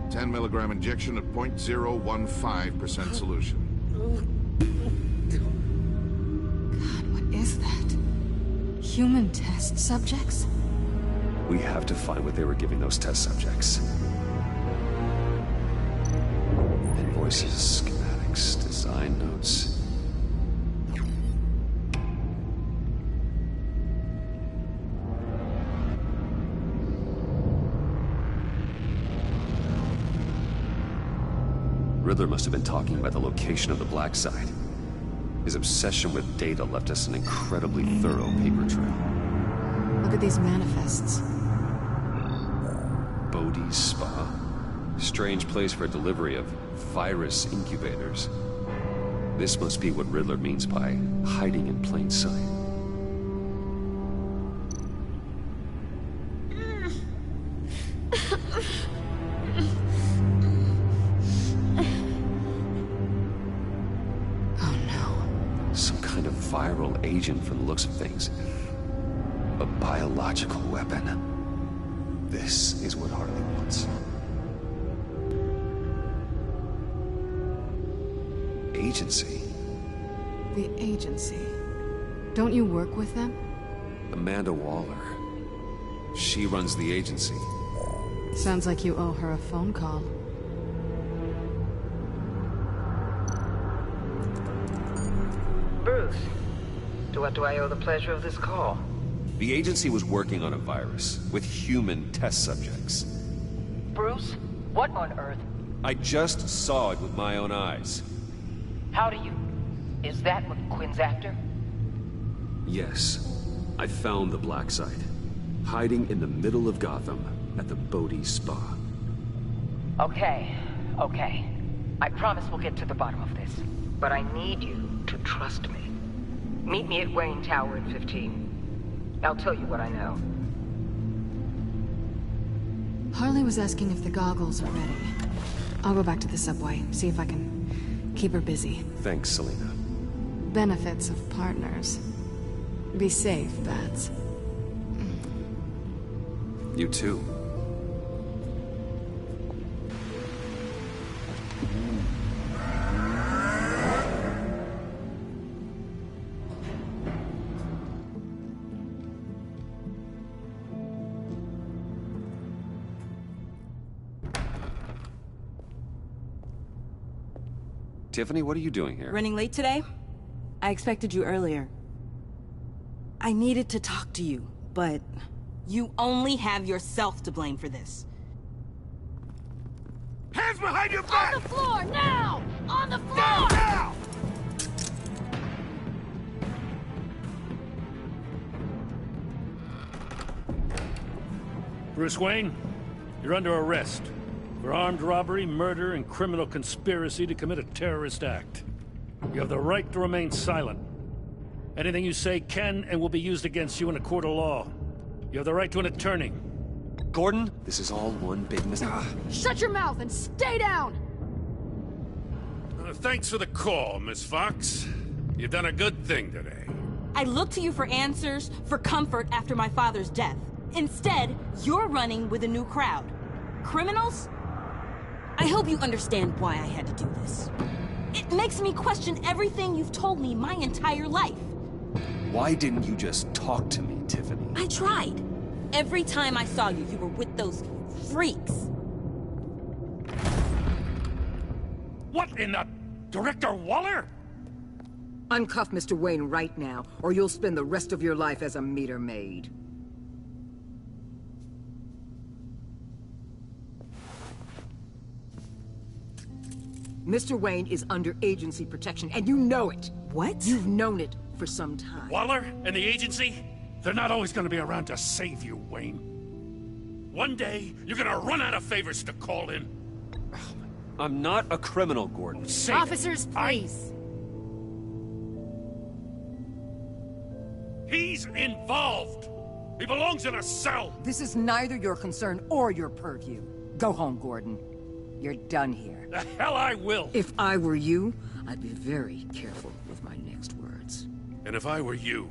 Speaker 16: 10 milligram injection at 0.015% solution.
Speaker 2: God, what is that? Human test subjects?
Speaker 1: We have to find what they were giving those test subjects. Invoices, schematics, design notes. Riddler must have been talking about the location of the black site. His obsession with data left us an incredibly thorough paper trail.
Speaker 2: Look at these manifests.
Speaker 1: Bodhi's spa. Strange place for delivery of virus incubators. This must be what Riddler means by hiding in plain sight.
Speaker 2: Oh no.
Speaker 1: Some kind of viral agent from the looks of things. A biological weapon. This is what Harley wants. Agency?
Speaker 2: The agency. Don't you work with them?
Speaker 1: Amanda Waller. She runs the agency.
Speaker 2: Sounds like you owe her a phone call.
Speaker 8: Bruce, to what do I owe the pleasure of this call?
Speaker 1: The agency was working on a virus with human test subjects.
Speaker 8: Bruce, what on earth?
Speaker 1: I just saw it with my own eyes.
Speaker 8: How do you... Is that what Quinn's after?
Speaker 1: Yes. I found the black site. Hiding in the middle of Gotham at the Bodhi Spa.
Speaker 8: Okay. I promise we'll get to the bottom of this. But I need you to trust me. Meet me at Wayne Tower in 15. I'll tell you what I know.
Speaker 2: Harley was asking if the goggles are ready. I'll go back to the subway, see if I can keep her busy.
Speaker 1: Thanks, Selena.
Speaker 2: Benefits of partners. Be safe, Bats.
Speaker 1: You too. Tiffany, what are you doing here?
Speaker 17: Running late today? I expected you earlier. I needed to talk to you, but you only have yourself to blame for this.
Speaker 6: Hands behind your back!
Speaker 3: On the floor, now! On the floor!
Speaker 6: Now!
Speaker 13: Bruce Wayne, you're under arrest for armed robbery, murder, and criminal conspiracy to commit a terrorist act. You have the right to remain silent. Anything you say can and will be used against you in a court of law. You have the right to an attorney.
Speaker 1: Gordon, this is all one big mistake.
Speaker 2: Shut your mouth and stay down!
Speaker 13: Thanks for the call, Miss Fox. You've done a good thing today.
Speaker 17: I look to you for answers, for comfort after my father's death. Instead, you're running with a new crowd. Criminals? I hope you understand why I had to do this. It makes me question everything you've told me my entire life.
Speaker 1: Why didn't you just talk to me, Tiffany?
Speaker 17: I tried. Every time I saw you, you were with those freaks.
Speaker 13: What in the... Director Waller?
Speaker 8: Uncuff Mr. Wayne right now, or you'll spend the rest of your life as a meter maid. Mr. Wayne is under agency protection, and you know it.
Speaker 17: What?
Speaker 8: You've known it for some time.
Speaker 13: Waller and the agency? They're not always gonna be around to save you, Wayne. One day, you're gonna run out of favors to call in.
Speaker 1: I'm not a criminal, Gordon.
Speaker 2: Officers, please.
Speaker 13: He's involved. He belongs in a cell.
Speaker 8: This is neither your concern or your purview. Go home, Gordon. You're done here.
Speaker 13: The hell I will.
Speaker 8: If I were you, I'd be very careful with my next words.
Speaker 13: And if I were you,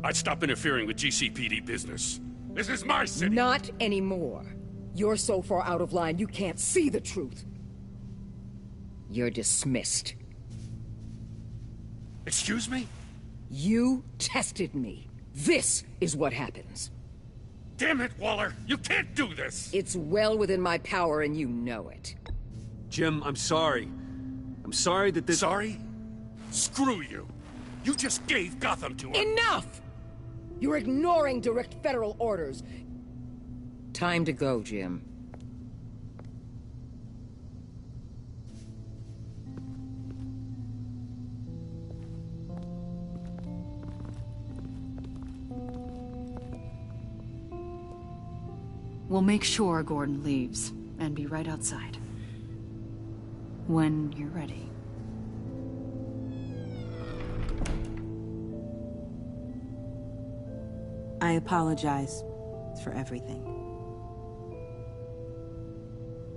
Speaker 13: I'd stop interfering with GCPD business. This is my city.
Speaker 8: Not anymore. You're so far out of line, you can't see the truth. You're dismissed.
Speaker 13: Excuse me?
Speaker 8: You tested me. This is what happens.
Speaker 13: Damn it, Waller! You can't do this!
Speaker 8: It's well within my power, and you know it.
Speaker 1: Jim, I'm sorry. I'm sorry that this...
Speaker 13: Sorry? Screw you! You just gave Gotham to her!
Speaker 8: Enough! You're ignoring direct federal orders. Time to go, Jim.
Speaker 3: We'll make sure Gordon leaves.
Speaker 2: and be right outside. When you're ready.
Speaker 17: I apologize for everything.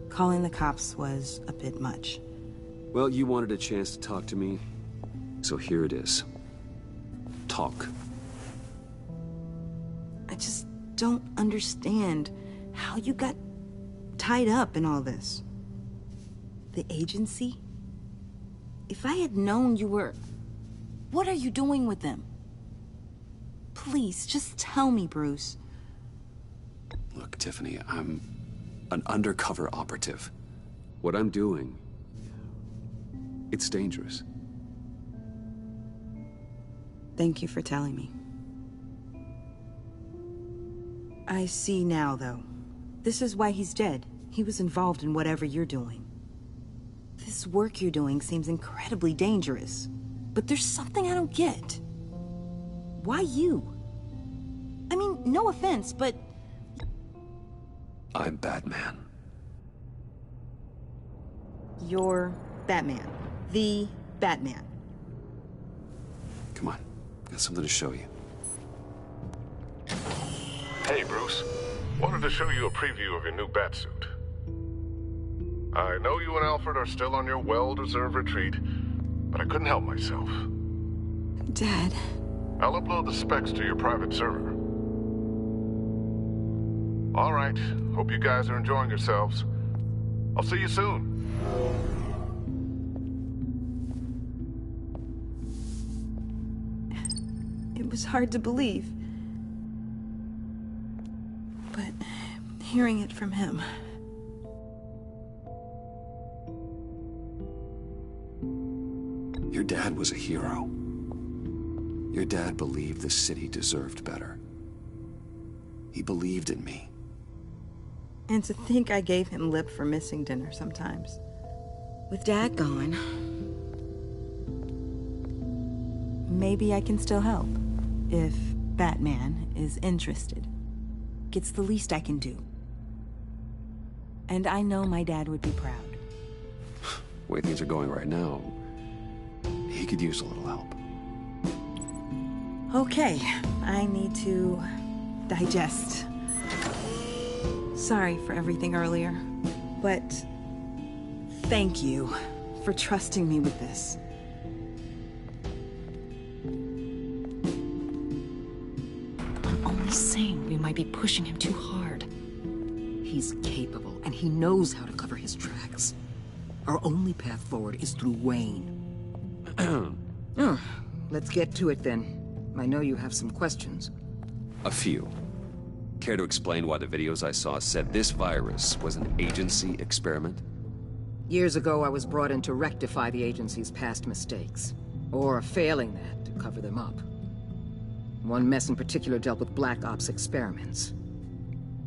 Speaker 17: Calling the cops was a bit much.
Speaker 1: Well, you wanted a chance to talk to me, so here it is. Talk.
Speaker 17: I just don't understand how you got tied up in all this. The agency? If I had known you were... What are you doing with them? Please, just tell me, Bruce.
Speaker 1: Look, Tiffany, I'm an undercover operative. What I'm doing, it's dangerous.
Speaker 17: Thank you for telling me. I see now, though. This is why he's dead. He was involved in whatever you're doing. This work you're doing seems incredibly dangerous. But there's something I don't get. Why you? I mean, no offense, but...
Speaker 1: I'm Batman.
Speaker 17: You're Batman. The Batman.
Speaker 1: Come on, got something to show you.
Speaker 18: Hey, Bruce. Wanted to show you a preview of your new Batsuit. I know you and Alfred are still on your well-deserved retreat, but I couldn't help myself.
Speaker 17: Dad.
Speaker 18: I'll upload the specs to your private server. All right. Hope you guys are enjoying yourselves. I'll see you soon.
Speaker 17: It was hard to believe. But hearing it from him...
Speaker 1: Your dad was a hero. Your dad believed the city deserved better. He believed in me.
Speaker 17: And to think I gave him lip for missing dinner sometimes. With Dad gone... Maybe I can still help. If Batman is interested. It's the least I can do. And I know my dad would be proud.
Speaker 1: The way things are going right now, he could use a little help.
Speaker 17: Okay, I need to digest. Sorry for everything earlier, but thank you for trusting me with this.
Speaker 19: I'm only saying we might be pushing him too hard. He's capable, and he knows how to cover his tracks. Our only path forward is through Wayne. Let's get to it then. I know you have some questions.
Speaker 1: A few. Care to explain why the videos I saw said this virus was an agency experiment?
Speaker 19: Years ago, I was brought in to rectify the agency's past mistakes. Or failing that, to cover them up. One mess in particular dealt with Black Ops experiments.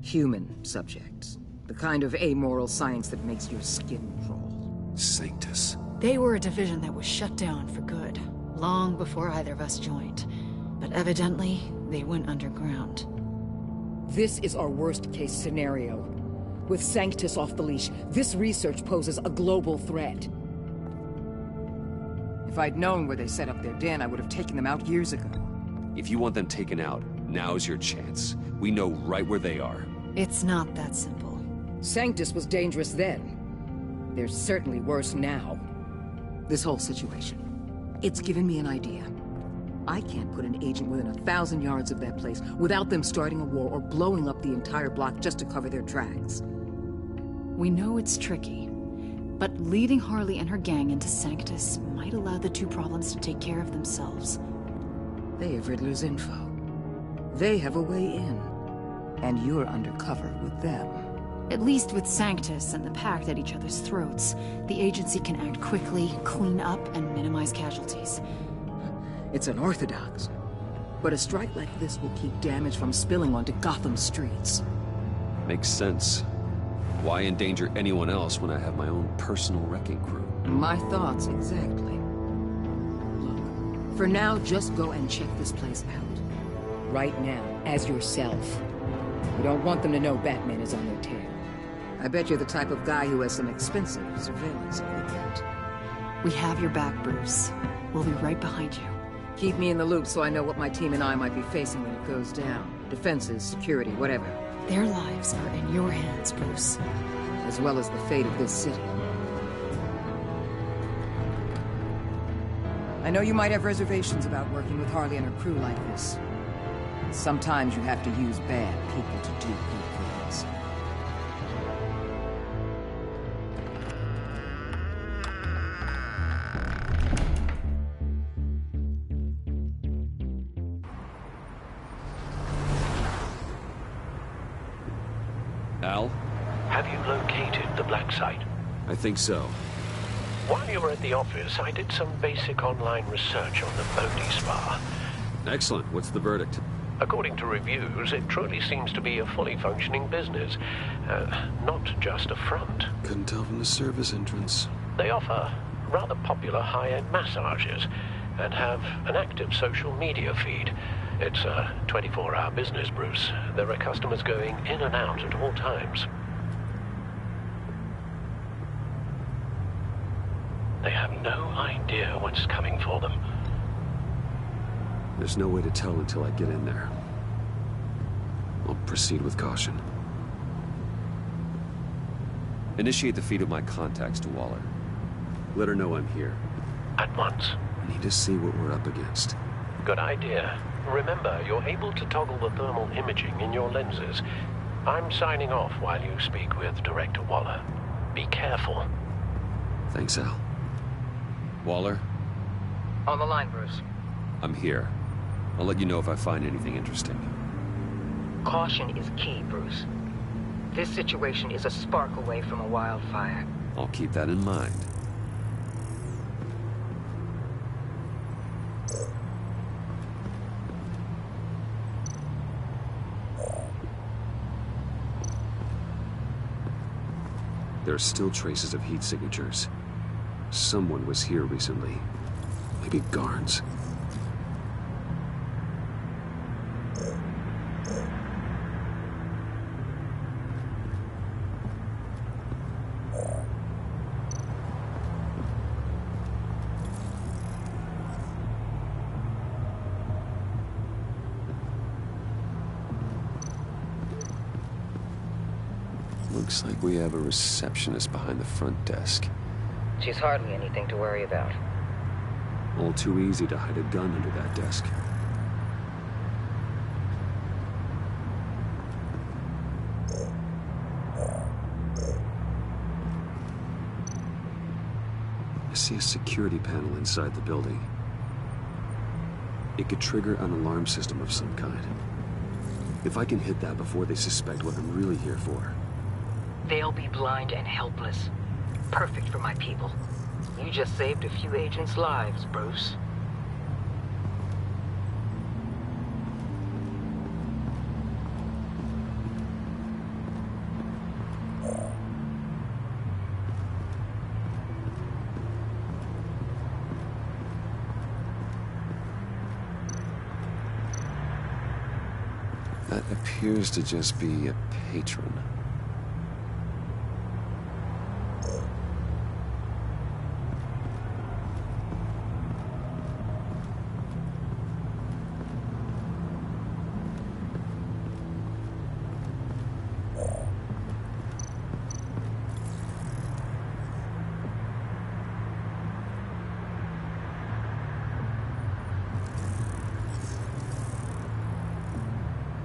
Speaker 19: Human subjects. The kind of amoral science that makes your skin crawl.
Speaker 1: Sanctus.
Speaker 2: They were a division that was shut down for good, long before either of us joined. But evidently, they went underground.
Speaker 19: This is our worst-case scenario. With Sanctus off the leash, this research poses a global threat. If I'd known where they set up their den, I would have taken them out years ago.
Speaker 1: If you want them taken out, now's your chance. We know right where they are.
Speaker 2: It's not that simple.
Speaker 19: Sanctus was dangerous then. They're certainly worse now. This whole situation, it's given me an idea. I can't put an agent within 1,000 yards of that place without them starting a war or blowing up the entire block just to cover their tracks.
Speaker 2: We know it's tricky, but leading Harley and her gang into Sanctus might allow the two problems to take care of themselves.
Speaker 19: They have Riddler's info. They have a way in. And you're undercover with them.
Speaker 2: At least with Sanctus and the Pact at each other's throats, the agency can act quickly, clean up, and minimize casualties.
Speaker 19: It's unorthodox. But a strike like this will keep damage from spilling onto Gotham's streets.
Speaker 1: Makes sense. Why endanger anyone else when I have my own personal wrecking crew?
Speaker 19: My thoughts, exactly. Look, for now, just go and check this place out. Right now, as yourself. You don't want them to know Batman is on their tail. I bet you're the type of guy who has some expensive surveillance equipment.
Speaker 20: We have your back, Bruce. We'll be right behind you.
Speaker 19: Keep me in the loop so I know what my team and I might be facing when it goes down. Defenses, security, whatever.
Speaker 20: Their lives are in your hands, Bruce.
Speaker 19: As well as the fate of this city. I know you might have reservations about working with Harley and her crew like this. Sometimes you have to use bad people to do good things.
Speaker 11: Al?
Speaker 15: Have you located the black site?
Speaker 11: I think so.
Speaker 15: While you were at the office, I did some basic online research on the Bodhi Spa.
Speaker 11: Excellent. What's the verdict?
Speaker 15: According to reviews, it truly seems to be a fully functioning business. Not just a front.
Speaker 11: Couldn't tell from the service entrance.
Speaker 15: They offer rather popular high-end massages and have an active social media feed. It's a 24-hour business, Bruce. There are customers going in and out at all times. They have no idea what's coming for them.
Speaker 11: There's no way to tell until I get in there. I'll proceed with caution. Initiate the feed of my contacts to Waller. Let her know I'm here.
Speaker 15: At once.
Speaker 11: I need to see what we're up against.
Speaker 15: Good idea. Remember, you're able to toggle the thermal imaging in your lenses. I'm signing off while you speak with Director Waller. Be careful.
Speaker 11: Thanks, Al. Waller?
Speaker 19: On the line, Bruce.
Speaker 11: I'm here. I'll let you know if I find anything interesting.
Speaker 19: Caution is key, Bruce. This situation is a spark away from a wildfire.
Speaker 11: I'll keep that in mind. There are still traces of heat signatures. Someone was here recently. Maybe Garns. Looks like we have a receptionist behind the front desk.
Speaker 8: She's hardly anything to worry about.
Speaker 11: All too easy to hide a gun under that desk. I see a security panel inside the building. It could trigger an alarm system of some kind. If I can hit that before they suspect what I'm really here for.
Speaker 19: They'll be blind and helpless. Perfect for my people. You just saved a few agents' lives, Bruce.
Speaker 11: That appears to just be a patron.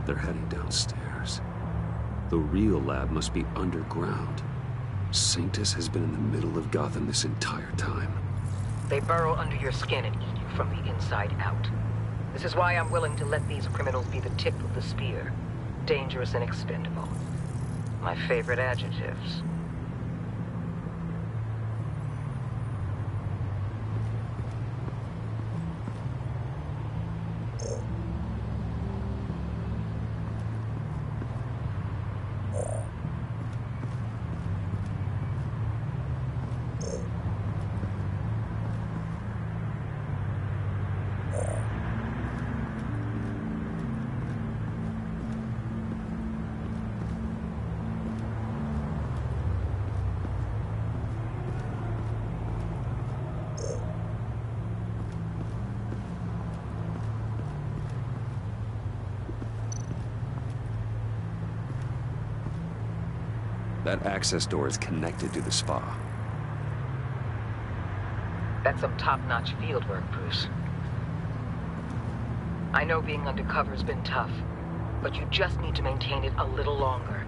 Speaker 11: They're heading downstairs. The real lab must be underground. Sanctus has been in the middle of Gotham this entire time.
Speaker 19: They burrow under your skin and eat you from the inside out. This is why I'm willing to let these criminals be the tip of the spear. Dangerous and expendable. My favorite adjectives.
Speaker 11: That access door is connected to the spa.
Speaker 8: That's some top-notch field work, Bruce. I know being undercover's been tough, but you just need to maintain it a little longer.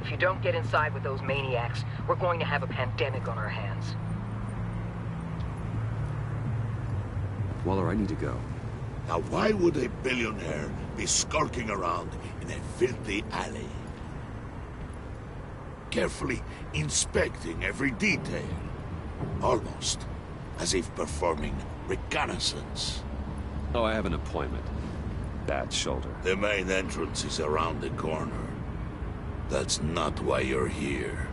Speaker 8: If you don't get inside with those maniacs, we're going to have a pandemic on our hands.
Speaker 11: Waller, I need to go.
Speaker 6: Now why would a billionaire be skulking around in a filthy alley? Carefully inspecting every detail. Almost as if performing reconnaissance.
Speaker 11: Oh, I have an appointment. Bad shoulder.
Speaker 6: The main entrance is around the corner. That's not why you're here.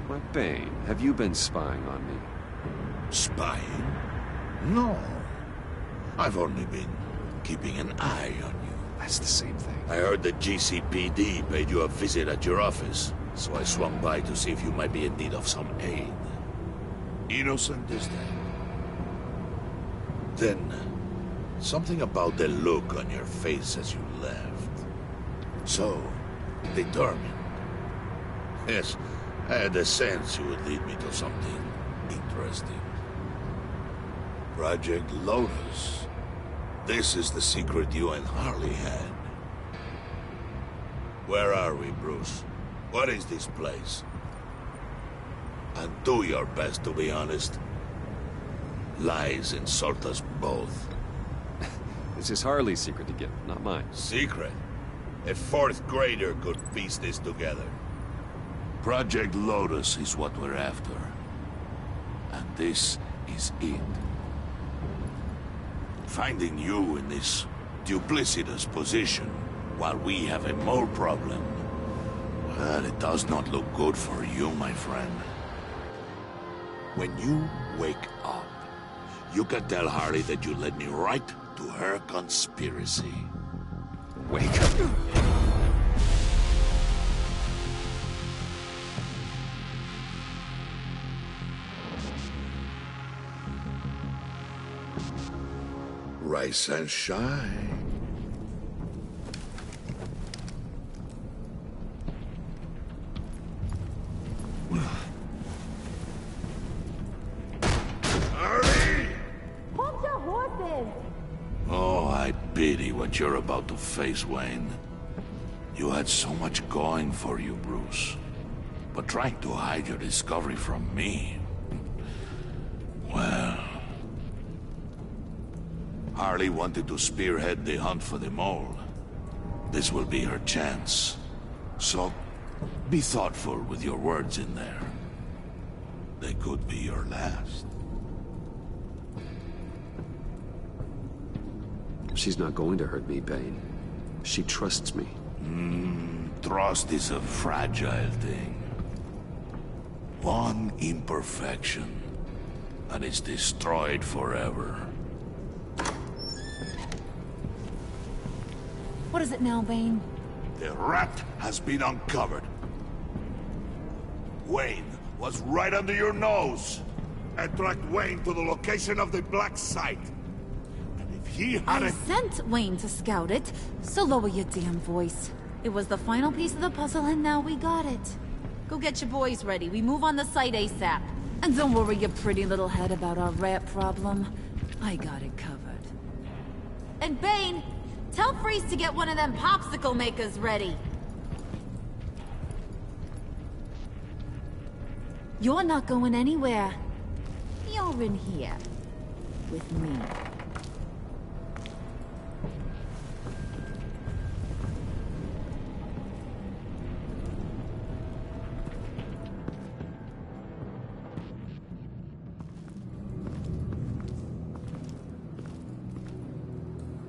Speaker 11: Why, Bane, have you been spying on me?
Speaker 6: Spying? No. I've only been keeping an eye on you.
Speaker 11: That's the same thing.
Speaker 6: I heard the GCPD paid you a visit at your office, so I swung by to see if you might be in need of some aid. Innocent as that. Then, something about the look on your face as you left. So, determined. Yes, I had a sense you would lead me to something interesting. Project Lotus. This is the secret you and Harley had. Where are we, Bruce? What is this place? And do your best to be honest. Lies insult us both.
Speaker 11: This is Harley's secret to get, not mine.
Speaker 6: Secret? A fourth grader could piece this together. Project Lotus is what we're after. And this is it. Finding you in this duplicitous position while we have a mole problem, well, it does not look good for you, my friend. When you wake up, you can tell Harley that you led me right to her conspiracy.
Speaker 11: Wake up.
Speaker 6: Rise and shine. Harley!
Speaker 3: Hold your horses!
Speaker 6: Oh, I pity what you're about to face, Wayne. You had so much going for you, Bruce. But trying to hide your discovery from me... well... Harley wanted to spearhead the hunt for the mole. This will be her chance. So, be thoughtful with your words in there. They could be your last.
Speaker 11: She's not going to hurt me, Bane. She trusts me.
Speaker 6: Trust is a fragile thing. One imperfection, and it's destroyed forever.
Speaker 3: What is it now, Bane?
Speaker 6: The rat has been uncovered. Wayne was right under your nose. And tracked Wayne to the location of the black site. And if he
Speaker 3: I
Speaker 6: hadn't...
Speaker 3: sent Wayne to scout it, so lower your damn voice. It was the final piece of the puzzle, and now we got it. Go get your boys ready. We move on the site ASAP. And don't worry your pretty little head about our rat problem. I got it covered. And Bane, tell Freeze to get one of them popsicle makers ready. You're not going anywhere. You're in here. With me.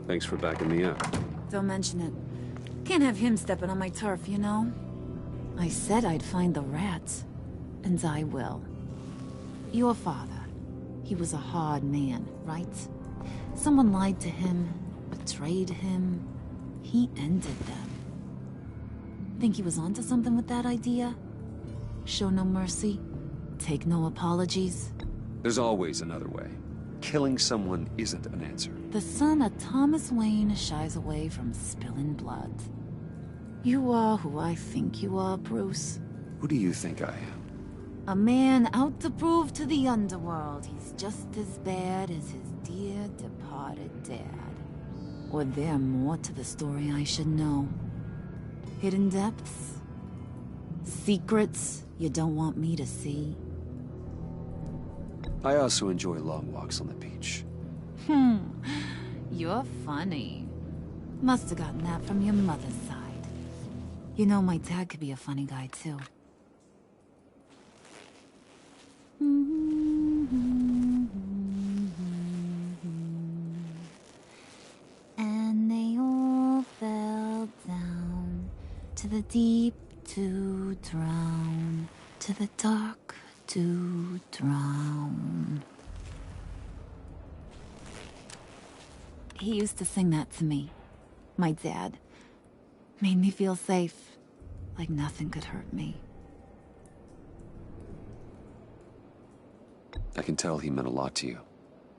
Speaker 11: Thanks for backing me up.
Speaker 3: Don't mention it. Can't have him stepping on my turf, you know? I said I'd find the rats. And I will. Your father. He was a hard man, right? Someone lied to him, betrayed him. He ended them. Think he was onto something with that idea? Show no mercy? Take no apologies?
Speaker 11: There's always another way. Killing someone isn't an answer.
Speaker 3: The son of Thomas Wayne shies away from spilling blood. You are who I think you are, Bruce.
Speaker 1: Who do you think I am?
Speaker 3: A man out to prove to the underworld he's just as bad as his dear departed dad. Or there more to the story I should know. Hidden depths? Secrets you don't want me to see?
Speaker 1: I also enjoy long walks on the beach.
Speaker 3: You're funny. Must have gotten that from your mother's side. You know, my dad could be a funny guy, too. And they all fell down to the deep to drown, to the dark to drown. He used to sing that to me. My dad. Made me feel safe. Like nothing could hurt me.
Speaker 1: I can tell he meant a lot to you.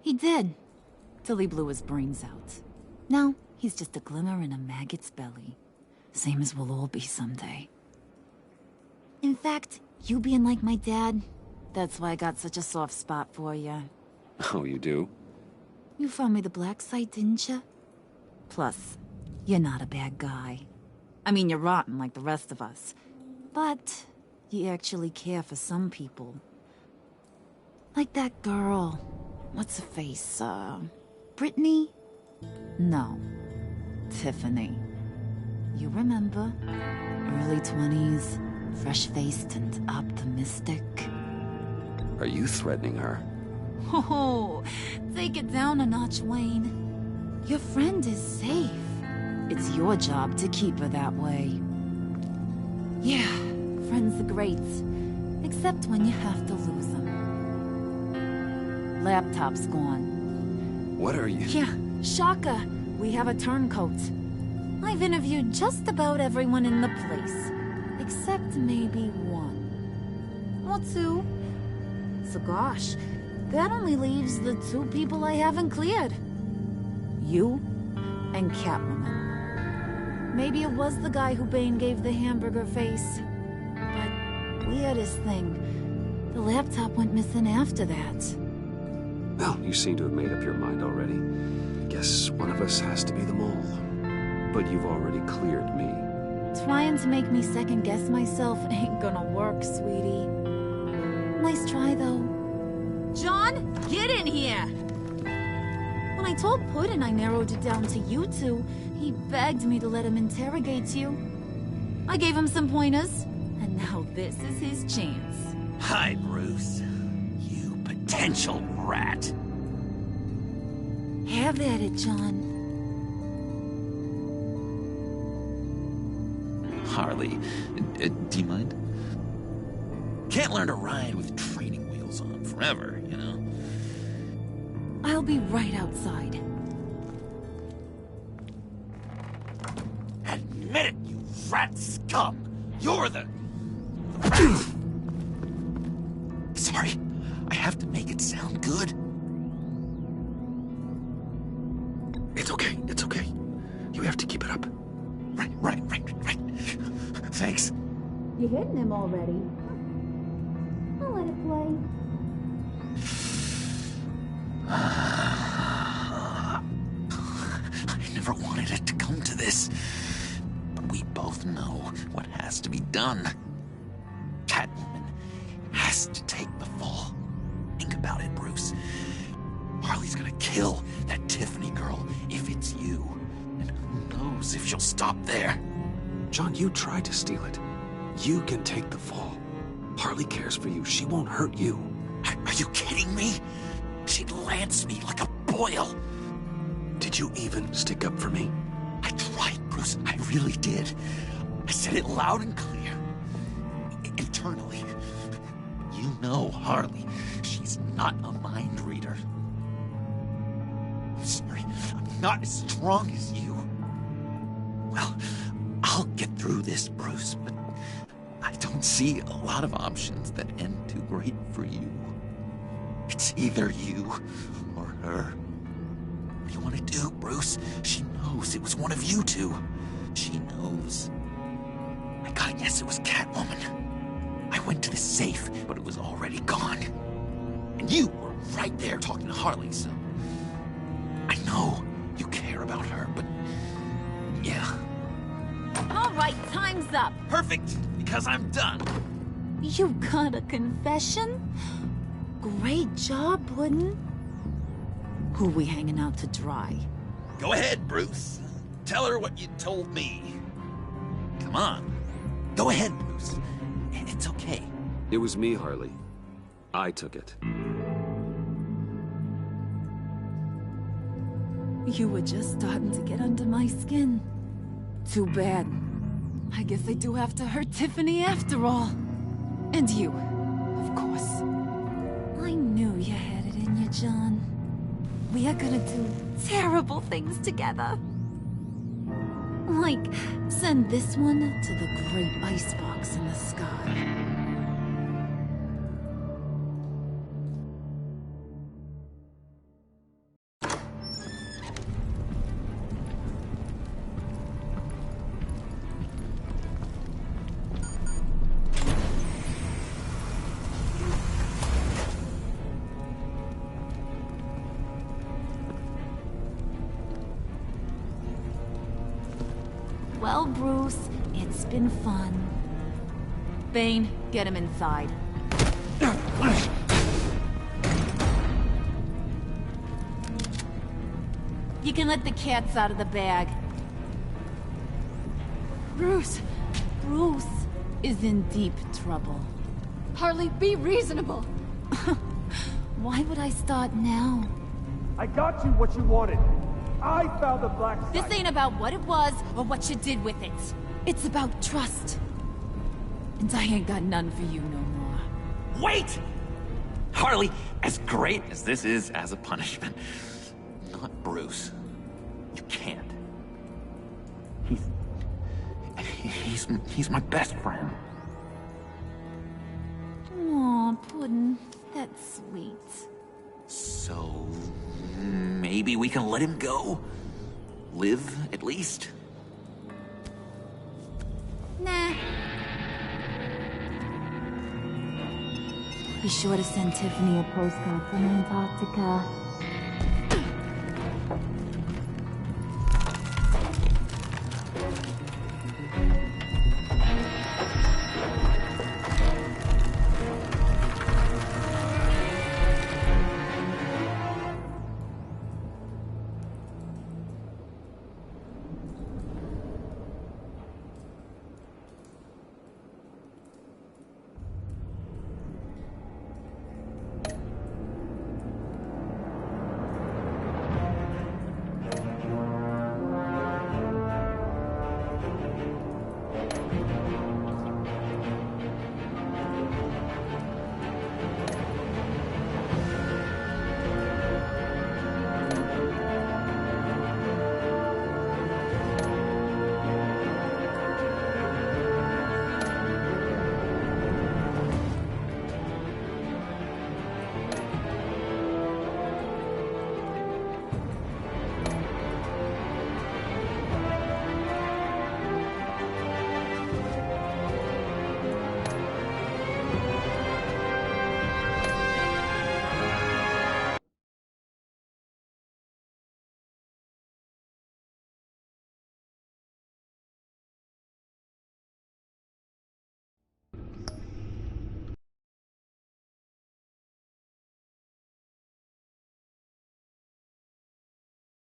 Speaker 3: He did. Till he blew his brains out. Now, he's just a glimmer in a maggot's belly. Same as we'll all be someday. In fact, you being like my dad, that's why I got such a soft spot for you.
Speaker 1: Oh, you do?
Speaker 3: You found me the black site, didn't you? Plus, you're not a bad guy. I mean, you're rotten like the rest of us. But you actually care for some people. Like that girl. What's her face? Brittany? No. Tiffany. You remember? Early 20s, fresh-faced and optimistic.
Speaker 1: Are you threatening her?
Speaker 3: Oh, take it down a notch, Wayne. Your friend is safe. It's your job to keep her that way. Yeah, friends are great. Except when you have to lose them. Laptop's gone.
Speaker 1: What are you?
Speaker 3: Yeah, shocker. We have a turncoat. I've interviewed just about everyone in the place. Except maybe one. Or two. So gosh, that only leaves the two people I haven't cleared. You and Catwoman. Maybe it was the guy who Bane gave the hamburger face. But weirdest thing, the laptop went missing after that.
Speaker 1: Well, you seem to have made up your mind already. I guess one of us has to be the mole. But you've already cleared me.
Speaker 3: Trying to make me second-guess myself ain't gonna work, sweetie. Nice try, though. John, get in here! When I told Puddin' I narrowed it down to you two, he begged me to let him interrogate you. I gave him some pointers, and now this is his chance.
Speaker 5: Hi, Bruce. You potential rat.
Speaker 3: Have at it, John.
Speaker 5: Harley, do you mind? Can't learn to ride with training wheels on forever, you know?
Speaker 3: I'll be right outside.
Speaker 5: Admit it, you rat scum! You're the... Sorry, I have to make it sound good.
Speaker 11: It's okay, it's okay. You have to keep it up.
Speaker 5: Right. Thanks.
Speaker 3: You hitting him already? I'll let it play.
Speaker 5: I never wanted it to come to this. But we both know what has to be done. Catwoman has to take the fall. Think about it, Bruce. Harley's gonna kill that Tiffany girl if it's you. And who knows if she'll stop there.
Speaker 11: John, you tried to steal it. You can take the fall. Harley cares for you. She won't hurt you.
Speaker 5: Are you kidding me? She'd lance me like a boil.
Speaker 11: Did you even stick up for me?
Speaker 5: I tried, Bruce. I really did. I said it loud and clear. Internally. You know Harley. She's not a mind reader. I'm sorry. I'm not as strong as you. Well, I'll get through this, Bruce, but I don't see a lot of options that end too great for you. It's either you or her. What do you want to do, Bruce? She knows it was one of you two. She knows. I gotta guess it was Catwoman. I went to the safe, but it was already gone. And you were right there talking to Harley, so... I know you care about her, but... yeah.
Speaker 3: All right, time's up.
Speaker 5: Perfect, because I'm done.
Speaker 3: You got a confession? Great job, Puddin'. Who we hanging out to dry?
Speaker 5: Go ahead, Bruce. Tell her what you told me. Come on. Go ahead, Bruce. It's okay.
Speaker 11: It was me, Harley. I took it.
Speaker 3: You were just starting to get under my skin. Too bad. I guess I do have to hurt Tiffany after all. And you, of course. I knew you had it in you, John. We are gonna do terrible things together. Like, send this one to the great icebox in the sky. Well, Bruce, it's been fun. Bane, get him inside. You can let the cats out of the bag. Bruce is in deep trouble.
Speaker 2: Harley, be reasonable.
Speaker 3: Why would I start now?
Speaker 7: I got you what you wanted. I found the black site.
Speaker 3: This ain't about what it was or what you did with it. It's about trust. And I ain't got none for you no more.
Speaker 5: Wait! Harley, as great as this is as a punishment, not Bruce. You can't. He's my best friend.
Speaker 3: Aw, Puddin', that's sweet.
Speaker 5: So... maybe we can let him go? Live, at least?
Speaker 3: Nah. Be sure to send Tiffany a postcard from Antarctica.